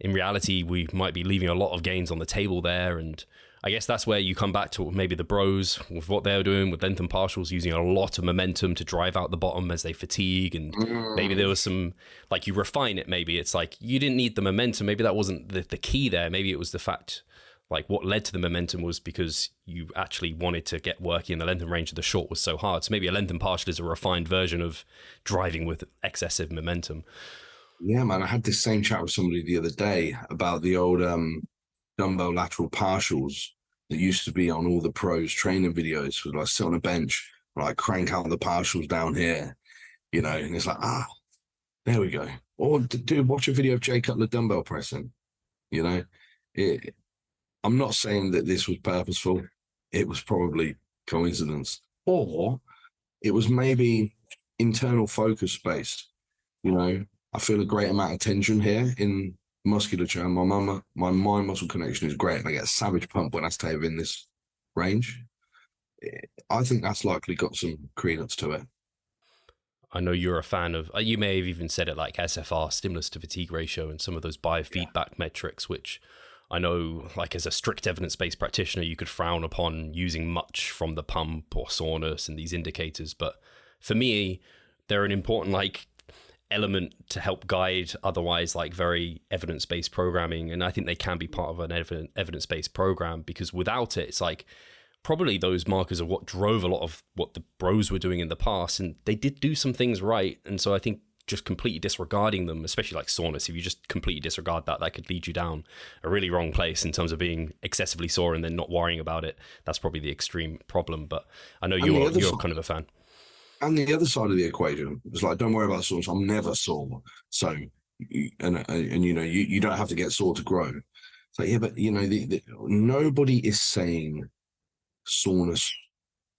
in reality, we might be leaving a lot of gains on the table there. And I guess that's where you come back to maybe the bros with what they're doing with lengthened partials, using a lot of momentum to drive out the bottom as they fatigue. And maybe there was some, like you refine it, maybe it's like you didn't need the momentum. Maybe that wasn't the key there. Maybe it was the fact, like what led to the momentum was because you actually wanted to get working and the lengthened range of the short was so hard. So maybe a lengthened partial is a refined version of driving with excessive momentum. Yeah, man. I had this same chat with somebody the other day about the old dumbbell lateral partials that used to be on all the pros training videos. With like sit on a bench, like crank out the partials down here, you know, and it's like, there we go. Or dude, watch a video of Jay Cutler dumbbell pressing, you know. I'm not saying that this was purposeful. It was probably coincidence, or it was maybe internal focus based. You know, I feel a great amount of tension here in musculature. My mind muscle connection is great, and I get a savage pump when I stay within this range. I think that's likely got some credence to it. I know you're a fan of, you may have even said it, like SFR, stimulus to fatigue ratio, and some of those biofeedback metrics, which I know, like as a strict evidence-based practitioner, you could frown upon using much from the pump or soreness and these indicators. But for me, they're an important like element to help guide otherwise like very evidence-based programming. And I think they can be part of an evidence-based program, because without it, it's like probably those markers are what drove a lot of what the bros were doing in the past. And they did do some things right. And so I think just completely disregarding them, especially like soreness, if you just completely disregard that, that could lead you down a really wrong place in terms of being excessively sore and then not worrying about it. That's probably the extreme problem. But I know you're kind of a fan. And the other side of the equation is like, don't worry about soreness. I'm never sore. So, and you know, you don't have to get sore to grow. So yeah, but you know, nobody is saying soreness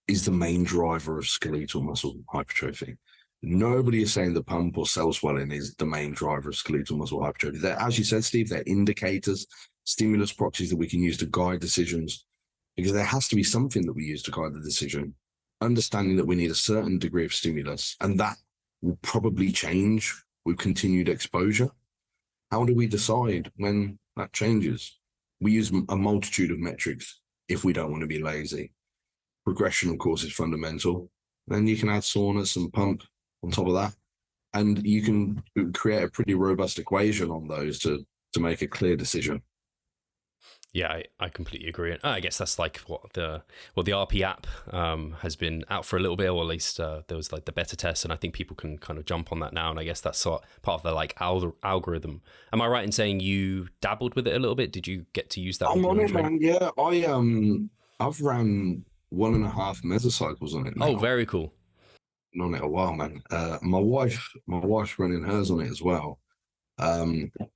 is the main driver of skeletal muscle hypertrophy. Nobody is saying the pump or cell swelling is the main driver of skeletal muscle hypertrophy. They're, as you said, Steve, they're indicators, stimulus proxies that we can use to guide decisions, because there has to be something that we use to guide the decision, understanding that we need a certain degree of stimulus, and that will probably change with continued exposure. How do we decide when that changes? We use a multitude of metrics if we don't want to be lazy. Regression, of course, is fundamental. Then you can add soreness and pump on top of that, and you can create a pretty robust equation on those to make a clear decision. Yeah, I completely agree. And I guess that's like what the RP app has been out for a little bit, or at least there was like the beta test, and I think people can kind of jump on that now. And I guess that's part of the like algorithm. Am I right in saying you dabbled with it a little bit? Did you get to use that? I'm on it, man. Yeah, I've ran 1.5 mesocycles on it now. Oh, very cool. On it a while, man. My wife's running hers on it as well,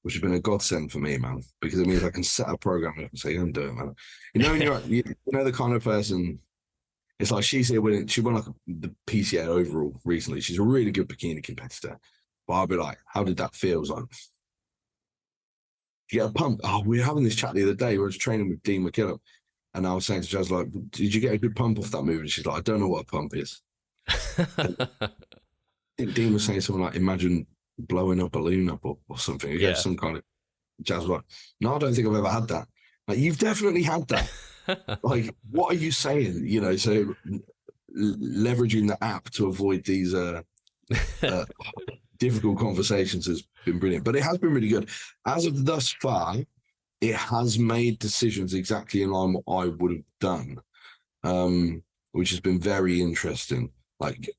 which has been a godsend for me, man, because it means I can set a program up and say, "I'm doing it, man." You know, when you know the kind of person. It's like she's here winning. She won like the PCA overall recently. She's a really good bikini competitor, but I'll be like, "How did that feel?" It's like, you get a pump. Oh, we were having this chat the other day. We were training with Dean McKillop, and I was saying to Jazz, like, "Did you get a good pump off that move?" And she's like, "I don't know what a pump is." I think Dean was saying something like, imagine blowing a balloon up or something. Yeah, some kind of. Jazz was like, "No, I don't think I've ever had that." Like, you've definitely had that. Like, what are you saying? You know, so leveraging the app to avoid these difficult conversations has been brilliant. But it has been really good. As of thus far, it has made decisions exactly in line with what I would have done, which has been very interesting. Like,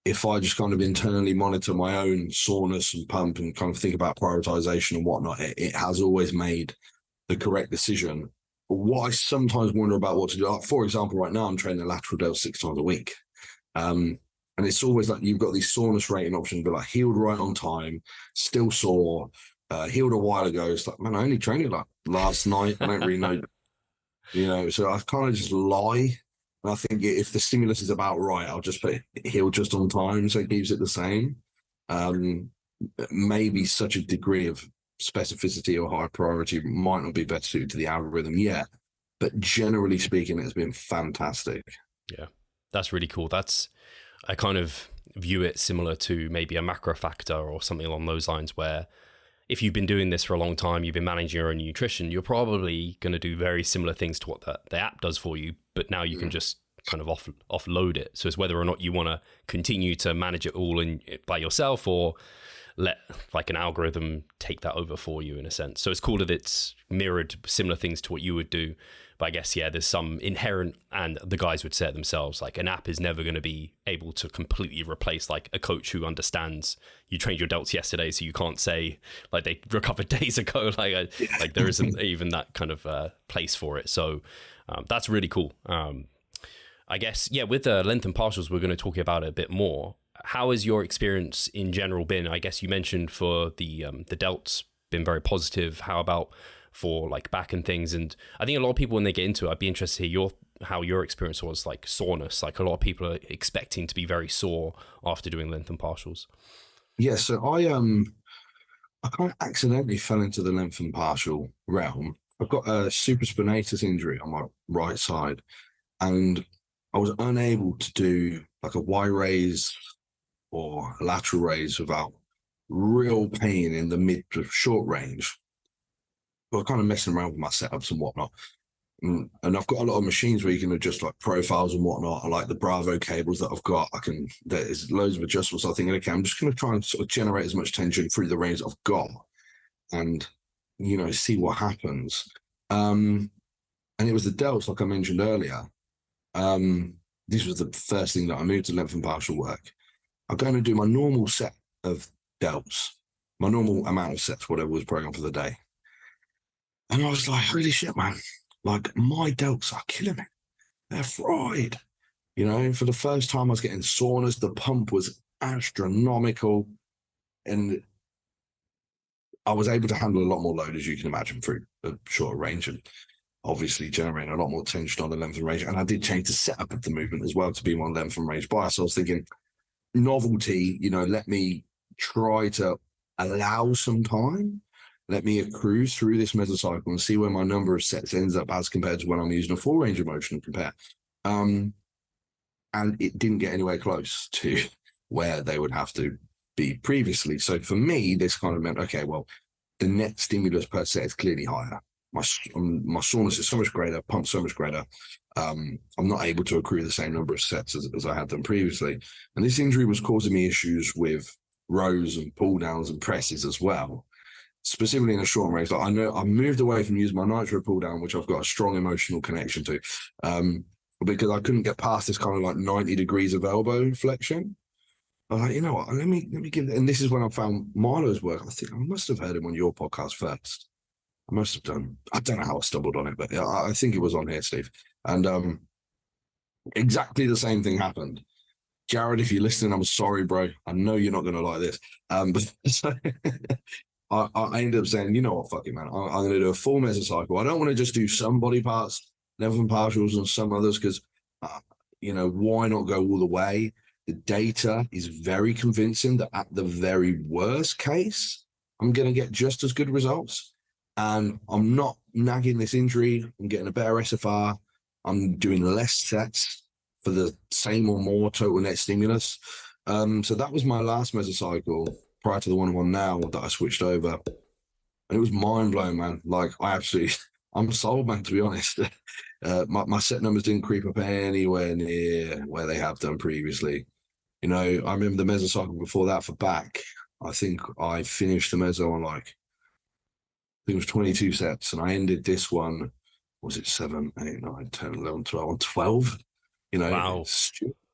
if I just kind of internally monitor my own soreness and pump and kind of think about prioritization and whatnot, it has always made the correct decision. But what I sometimes wonder about what to do, like, for example, right now I'm training lateral delt 6 times a week. And it's always like you've got these soreness rating options, but like healed right on time, still sore, healed a while ago. It's like, man, I only trained it like last night. I don't really know, you know, so I kind of just lie. And I think if the stimulus is about right, I'll just put healed just on time so it keeps it the same. maybe such a degree of specificity or high priority might not be better suited to the algorithm yet. But generally speaking, it's been fantastic. Yeah, that's really cool. I kind of view it similar to maybe a macro factor or something along those lines, where if you've been doing this for a long time, you've been managing your own nutrition, you're probably going to do very similar things to what the app does for you, but now you can just kind of offload it. So it's whether or not you want to continue to manage it all by yourself, or let like an algorithm take that over for you in a sense. So it's cool that it's mirrored similar things to what you would do. But I guess, yeah, there's some inherent, and the guys would say it themselves, like an app is never going to be able to completely replace like a coach who understands you trained your delts yesterday, so you can't say like they recovered days ago. Like there isn't even that kind of place for it. So that's really cool. I guess, yeah, with the lengthened partials, we're going to talk about it a bit more. How has your experience in general been? I guess you mentioned for the delts been very positive. How about for like back and things? And I think a lot of people, when they get into it, I'd be interested to hear how your experience was, like soreness. Like a lot of people are expecting to be very sore after doing lengthened partials. Yeah, so I kind of accidentally fell into the lengthened partial realm. I've got a supraspinatus injury on my right side, and I was unable to do like a Y raise or a lateral raise without real pain in the mid to short range. I was kind of messing around with my setups and whatnot. And I've got a lot of machines where you can adjust like profiles and whatnot. I like the Bravo cables that I've got. There's loads of adjustments. I think, okay, I'm just going to try and sort of generate as much tension through the range that I've got and, see what happens. And it was the delts, like I mentioned earlier. This was the first thing that I moved to lengthened partial work. I'm going to do my normal set of delts, my normal amount of sets, whatever was programmed for the day. And I was like, holy shit, man. Like, my delts are killing me. They're fried. For the first time I was getting soreness. The pump was astronomical. And I was able to handle a lot more load, as you can imagine, through a shorter range, and obviously generating a lot more tension on the lengthened range. And I did change the setup of the movement as well to be more lengthened range bias. So I was thinking, novelty, let me try to allow some time. Let me accrue through this mesocycle and see where my number of sets ends up as compared to when I'm using a full range of motion compare. And it didn't get anywhere close to where they would have to be previously. So for me, this kind of meant, okay, well, the net stimulus per set is clearly higher. My soreness is so much greater, pump so much greater. I'm not able to accrue the same number of sets as I had done previously. And this injury was causing me issues with rows and pull downs and presses as well. Specifically in a short range, like I know I moved away from using my nitro pull down, which I've got a strong emotional connection to, because I couldn't get past this kind of like 90 degrees of elbow flexion. I was like, you know what? Let me give. And this is when I found Milo's work. I think I must have heard him on your podcast first. I must have done. I don't know how I stumbled on it, but I think it was on here, Steve. And exactly the same thing happened. Jared, if you're listening, I'm sorry, bro. I know you're not going to like this. But so I ended up saying, you know what, fuck it, man. I'm going to do a full mesocycle. I don't want to just do some body parts, lengthened partials, and some others, because, why not go all the way? The data is very convincing that at the very worst case, I'm going to get just as good results. And I'm not nagging this injury. I'm getting a better SFR. I'm doing less sets for the same or more total net stimulus. So that was my last mesocycle prior to the one I'm on now that I switched over. And it was mind-blowing, man. Like, I'm sold, man, to be honest. My set numbers didn't creep up anywhere near where they have done previously. I remember the mesocycle before that for back. I think I finished the meso on I think it was 22 sets, and I ended this one, was it 7, 8, 9, 10, 11, 12, on 12? Wow.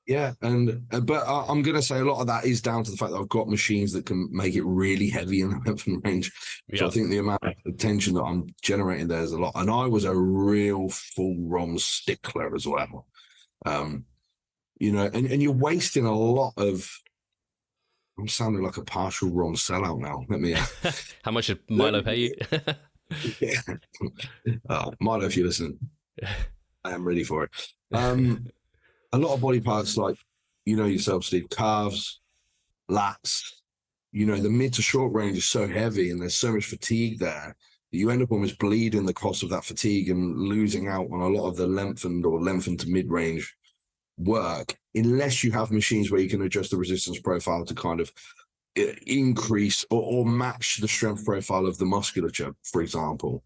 Yeah, but I'm going to say a lot of that is down to the fact that I've got machines that can make it really heavy in the lengthened range. Yeah. So I think the amount of tension that I'm generating there is a lot. And I was a real full ROM stickler as well. And you're wasting a lot of. I'm sounding like a partial ROM sellout now. Let me. How much did Milo pay you? Yeah. Milo, if you listen, I am ready for it. A lot of body parts, like yourself, Steve, calves, lats, the mid to short range is so heavy and there's so much fatigue there that you end up almost bleeding the cost of that fatigue and losing out on a lot of the lengthened to mid range work, unless you have machines where you can adjust the resistance profile to kind of increase or match the strength profile of the musculature, for example,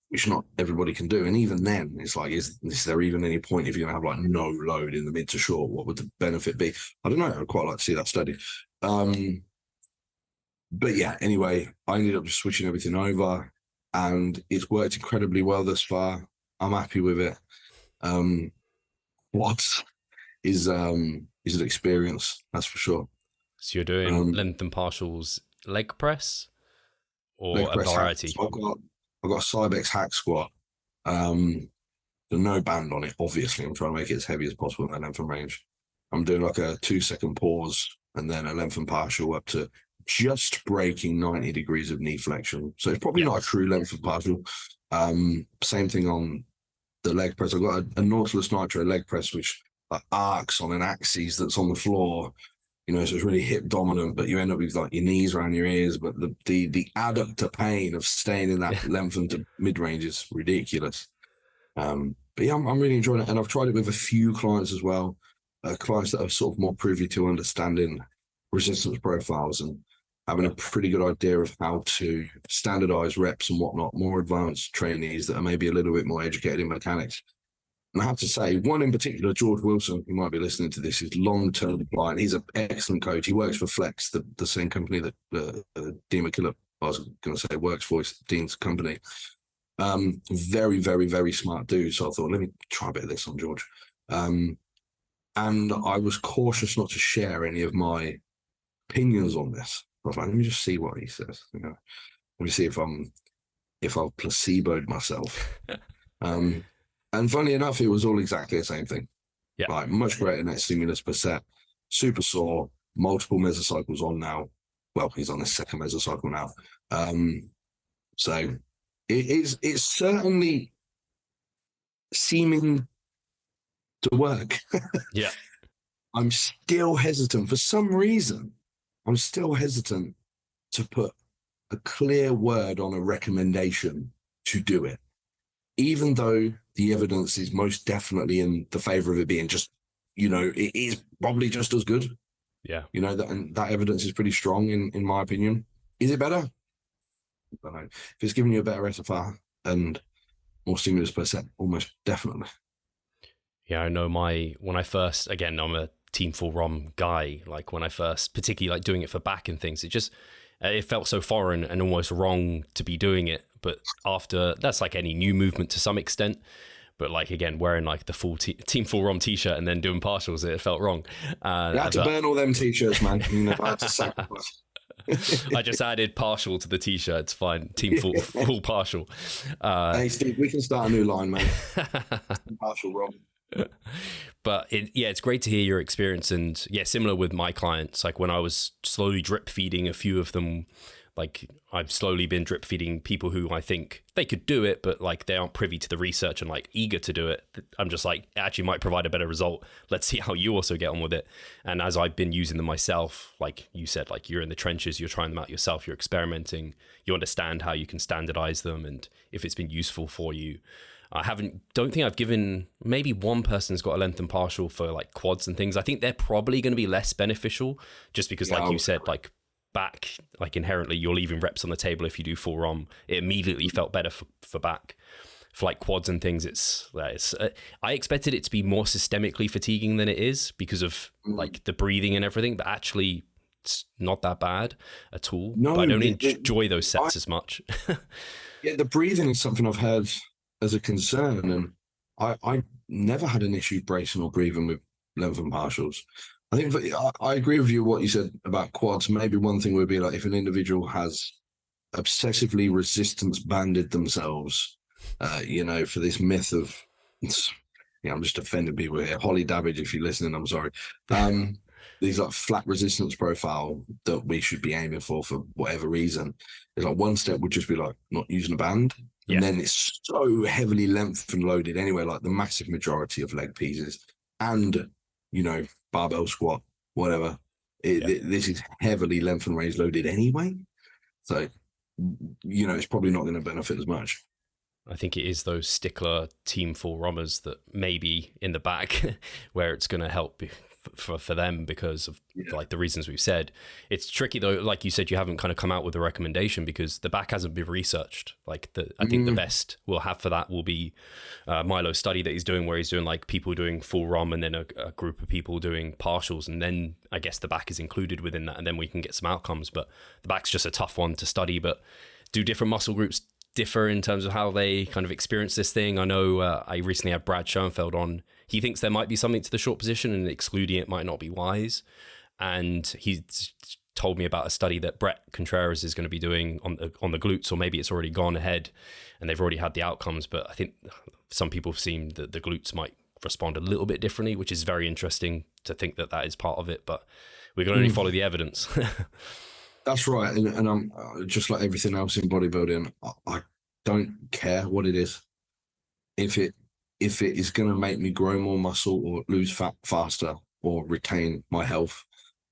which not everybody can do. And even then, it's like, is there even any point if you're going to have like no load in the mid to short? What would the benefit be? I don't know. I'd quite like to see that study. But yeah, anyway, I ended up just switching everything over and it's worked incredibly well thus far. I'm happy with it. What is an experience, that's for sure. So you're doing length and partials leg press or leg press a variety? So I've got a Cybex hack squat. There's no band on it, obviously. I'm trying to make it as heavy as possible in that length and range. I'm doing like a 2-second pause and then a length and partial up to just breaking 90 degrees of knee flexion. So it's probably not a true length and partial. Same thing on the leg press. I've got a Nautilus Nitro leg press, which arcs on an axis that's on the floor. So it's really hip dominant, but you end up with like your knees around your ears. But the adductor pain of staying in that lengthened to mid range is ridiculous. But yeah, I'm really enjoying it, and I've tried it with a few clients as well. Clients that are sort of more privy to understanding resistance profiles and having a pretty good idea of how to standardize reps and whatnot. More advanced trainees that are maybe a little bit more educated in mechanics. And I have to say, one in particular, George Wilson, who might be listening to this, is long-term client. He's an excellent coach. He works for Flex, the same company that Dean McKillop, I was going to say, works for. It's Dean's company. Very, very, very smart dude. So I thought, let me try a bit of this on George. And I was cautious not to share any of my opinions on this. I was like, let me just see what he says. Let me see if I've placeboed myself. And funny enough, it was all exactly the same thing. Yeah. Like much greater net stimulus per set, super sore, multiple mesocycles on now. Well, he's on his second mesocycle now. So it's certainly seeming to work. Yeah. I'm still hesitant for some reason. I'm still hesitant to put a clear word on a recommendation to do it, even though the evidence is most definitely in the favor of it being just, it is probably just as good. Yeah. That evidence is pretty strong in my opinion. Is it better? I don't know. If it's giving you a better SFR and more stimulus per set, almost definitely. Yeah, I know when I first, again, I'm a Team Full ROM guy, like when I first, particularly like doing it for back and things, it felt so foreign and almost wrong to be doing it. But after, that's like any new movement to some extent. But like, again, wearing like the full Team Full ROM t-shirt and then doing partials, it felt wrong. You had to burn all them t-shirts, man. I had to sacrifice. I just added partial to the t-shirt. It's fine. Team full partial. Hey, Steve, we can start a new line, man. Partial ROM. But it's great to hear your experience, and similar with my clients. Like when I was slowly drip feeding a few of them, like I've slowly been drip feeding people who I think they could do it, but like they aren't privy to the research and like eager to do it. I'm just like, it actually might provide a better result. Let's see how you also get on with it. And as I've been using them myself, like you said, like you're in the trenches, you're trying them out yourself, you're experimenting, you understand how you can standardize them and if it's been useful for you. Don't think I've given, maybe one person's got a length and partial for like quads and things. I think they're probably going to be less beneficial just because like you said, like back, like inherently you're leaving reps on the table. If you do full ROM, it immediately felt better for back. For like quads and things, I expected it to be more systemically fatiguing than it is because of like the breathing and everything, but actually it's not that bad at all. No, but I don't enjoy those sets as much. Yeah, the breathing is something I've heard as a concern, and I never had an issue bracing or breathing with length and partials. I think I agree with you what you said about quads. Maybe one thing would be like if an individual has obsessively resistance banded themselves, for this myth of, I'm just offending people here. Holly Dabbage, if you're listening, I'm sorry. These like flat resistance profile that we should be aiming for whatever reason. It's like one step would just be like not using a band. And then it's so heavily length and loaded anyway, like the massive majority of leg pieces and, barbell squat, whatever. This is heavily length and raise loaded anyway. So, it's probably not going to benefit as much. I think it is those stickler team full runners that maybe in the back where it's going to help for them because of like the reasons we've said. It's tricky though, like you said, you haven't kind of come out with a recommendation because the back hasn't been researched. Like I think the best we'll have for that will be Milo's study that he's doing, where he's doing like people doing full ROM and then a group of people doing partials, and then I guess the back is included within that, and then we can get some outcomes. But the back's just a tough one to study. But do different muscle groups differ in terms of how they kind of experience this thing? I know I recently had Brad Schoenfeld on. He thinks there might be something to the short position and excluding it might not be wise. And he told me about a study that Brett Contreras is going to be doing on the glutes, or maybe it's already gone ahead and they've already had the outcomes. But I think some people have seen that the glutes might respond a little bit differently, which is very interesting to think that is part of it. But we can only follow the evidence. That's right. And I'm just like everything else in bodybuilding, I don't care what it is. If it is going to make me grow more muscle or lose fat faster or retain my health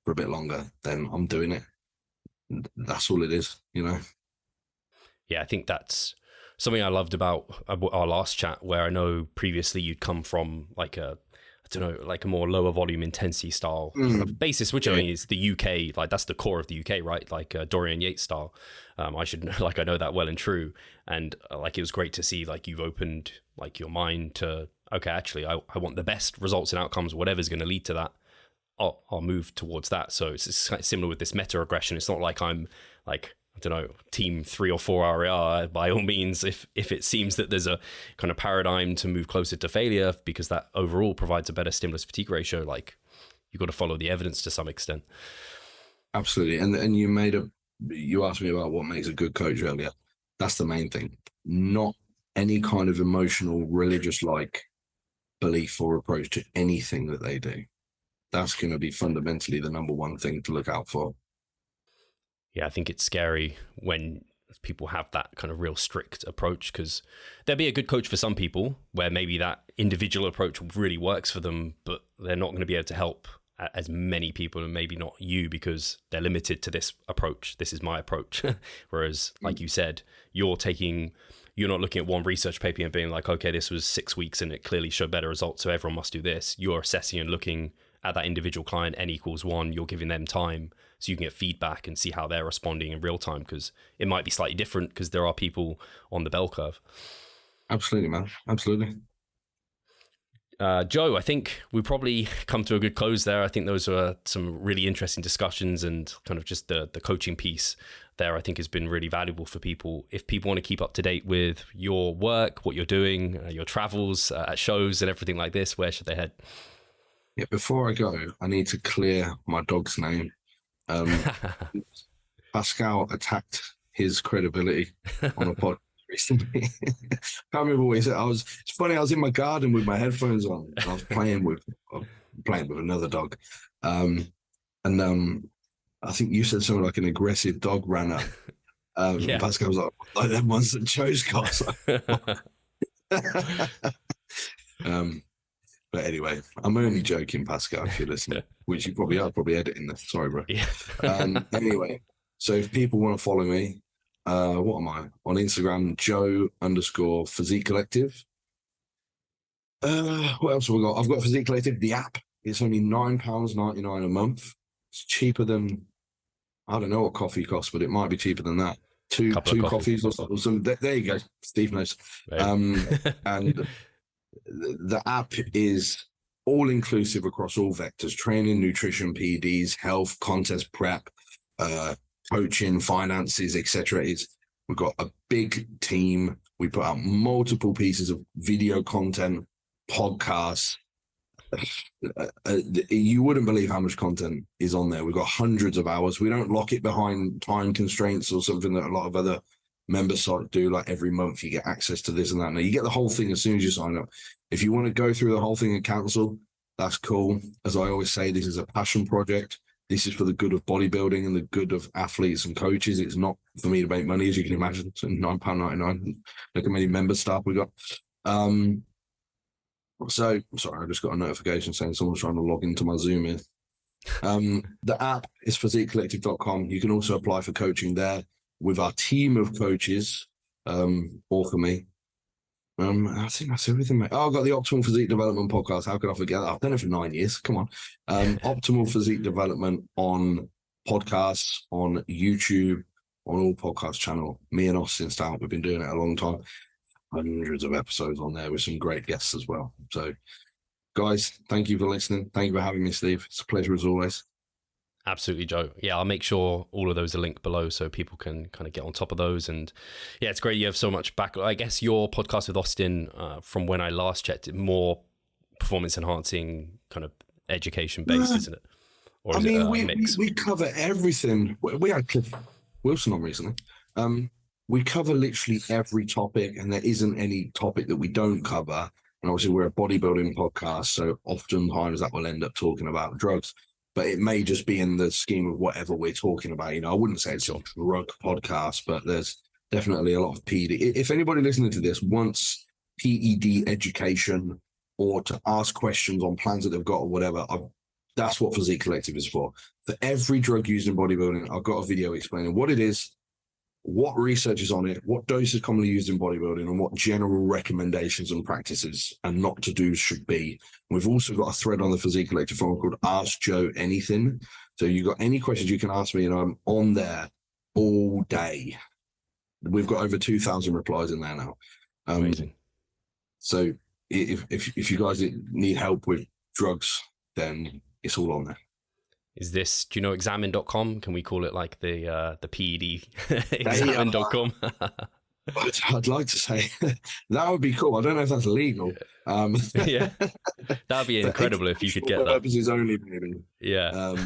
for a bit longer, then I'm doing it. That's all it is, Yeah, I think that's something I loved about our last chat, where I know previously you'd come from like a more lower volume intensity style basis, which I mean is the UK, like that's the core of the UK, right? Like Dorian Yates style. I know that well and true. And like, it was great to see like you've opened like your mind to, okay, actually I want the best results and outcomes, whatever's going to lead to that. I'll move towards that. So it's similar with this meta regression. It's not like I'm like, team 3 or 4 RAR. By all means, if it seems that there's a kind of paradigm to move closer to failure because that overall provides a better stimulus fatigue ratio, like you've got to follow the evidence to some extent. Absolutely. And you asked me about what makes a good coach earlier. That's the main thing. Not any kind of emotional, religious like belief or approach to anything that they do. That's going to be fundamentally the number one thing to look out for. Yeah, I think it's scary when people have that kind of real strict approach, because there'll be a good coach for some people where maybe that individual approach really works for them, but they're not going to be able to help as many people, and maybe not you, because they're limited to this approach. This is my approach. Whereas, like you said, you're not looking at one research paper and being like, okay, this was 6 weeks and it clearly showed better results, so everyone must do this. You're assessing and looking at that individual client, N=1, you're giving them time so you can get feedback and see how they're responding in real time, because it might be slightly different because there are people on the bell curve. Absolutely, man. Absolutely. Joe, I think we probably come to a good close there. I think those are some really interesting discussions, and kind of just the coaching piece there, I think, has been really valuable for people. If people want to keep up to date with your work, what you're doing, your travels at shows and everything like this, where should they head? Yeah, before I go, I need to clear my dog's name. Pascal attacked his credibility on a pod recently. Can't remember what he said. It's funny, I was in my garden with my headphones on. And I was playing with another dog. I think you said something like an aggressive dog ran up. Yeah. Pascal was like them ones that Joe's got. But anyway, I'm only joking, Pascal, if you're listening, which you probably are, probably editing this. Sorry, bro. Yeah. Anyway, so if people want to follow me, what am I? On Instagram, Joe_Physique Collective. What else have we got? I've got Physique Collective, the app. It's only £9.99 a month. It's cheaper than, I don't know what coffee costs, but it might be cheaper than that. Two coffees or something. There you go. Steve knows. And the app is all inclusive across all vectors: training, nutrition, PEDs, health, contest prep, coaching, finances, etc. We've got a big team. We put out multiple pieces of video content, podcasts. You wouldn't believe how much content is on there. We've got hundreds of hours. We don't lock it behind time constraints or something that a lot of other member sites do. Like every month you get access to this and that. Now you get the whole thing as soon as you sign up. If you want to go through the whole thing and cancel, that's cool. As I always say, this is a passion project. This is for the good of bodybuilding and the good of athletes and coaches. It's not for me to make money, as you can imagine. So £9.99. Look how many member staff we got. So sorry, I just got a notification saying someone's trying to log into my Zoom here. The app is physiquecollective.com. You can also apply for coaching there with our team of coaches, or for me. I think that's everything, mate. Oh, I've got the Optimal Physique Development podcast. How could I forget that? I've done it for 9 years. Come on. Optimal Physique Development on podcasts, on YouTube, on all podcast channel. Me and Austin Stout, we've been doing it a long time. Hundreds of episodes on there with some great guests as well. So, guys, thank you for listening. Thank you for having me, Steve. It's a pleasure as always. Absolutely, Joe. Yeah, I'll make sure all of those are linked below so people can kind of get on top of those. And yeah, it's great you have so much back. I guess your podcast with Austin, from when I last checked, more performance enhancing kind of education based, isn't it? Or is we cover everything. We had Cliff Wilson on recently. We cover literally every topic, and there isn't any topic that we don't cover. And obviously, we're a bodybuilding podcast, so oftentimes that will end up talking about drugs. But it may just be in the scheme of whatever we're talking about. You know, I wouldn't say it's a drug podcast, but there's definitely a lot of PED. If anybody listening to this wants PED education or to ask questions on plans that they've got or whatever, that's what Physique Collective is for. For every drug used in bodybuilding, I've got a video explaining what it is, what research is on it, what dose is commonly used in bodybuilding, and what general recommendations and practices and not to do should be. We've also got a thread on the Physique Collective forum called Ask Joe Anything. So you got any questions you can ask me, and I'm on there all day. We've got over 2,000 replies in there now. Amazing. So if you guys need help with drugs, then it's all on there. Is this, do you know examine.com? Can we call it like the PED examine.com? I'd like to say that would be cool. I don't know if that's legal. Yeah, that'd be incredible if you could get that. Purposes only, maybe. Yeah.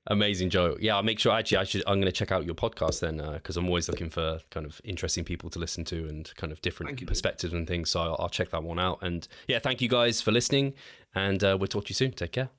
Amazing, Joe. Yeah, I'll make sure. Actually, I'm going to check out your podcast then, because I'm always looking for kind of interesting people to listen to and kind of different perspectives and things. So I'll check that one out. And yeah, thank you guys for listening, and we'll talk to you soon. Take care.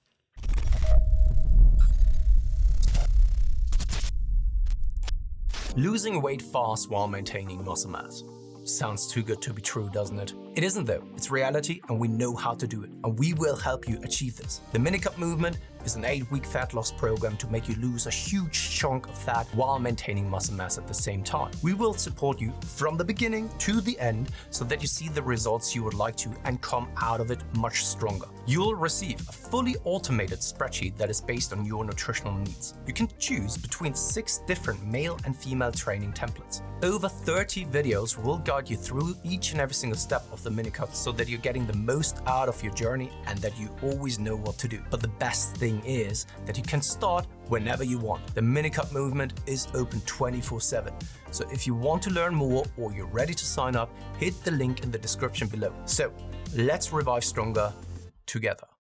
Losing weight fast while maintaining muscle mass. Sounds too good to be true, doesn't it? It isn't though. It's reality, and we know how to do it, and we will help you achieve this. The Minicut Movement is an 8-week fat loss program to make you lose a huge chunk of fat while maintaining muscle mass at the same time. We will support you from the beginning to the end so that you see the results you would like to and come out of it much stronger. You'll receive a fully automated spreadsheet that is based on your nutritional needs. You can choose between 6 different male and female training templates. Over 30 videos will guide you through each and every single step of the Minicut so that you're getting the most out of your journey and that you always know what to do. But the best thing is that you can start whenever you want. The Minicut Movement is open 24/7. So if you want to learn more or you're ready to sign up, hit the link in the description below. So let's revive stronger together.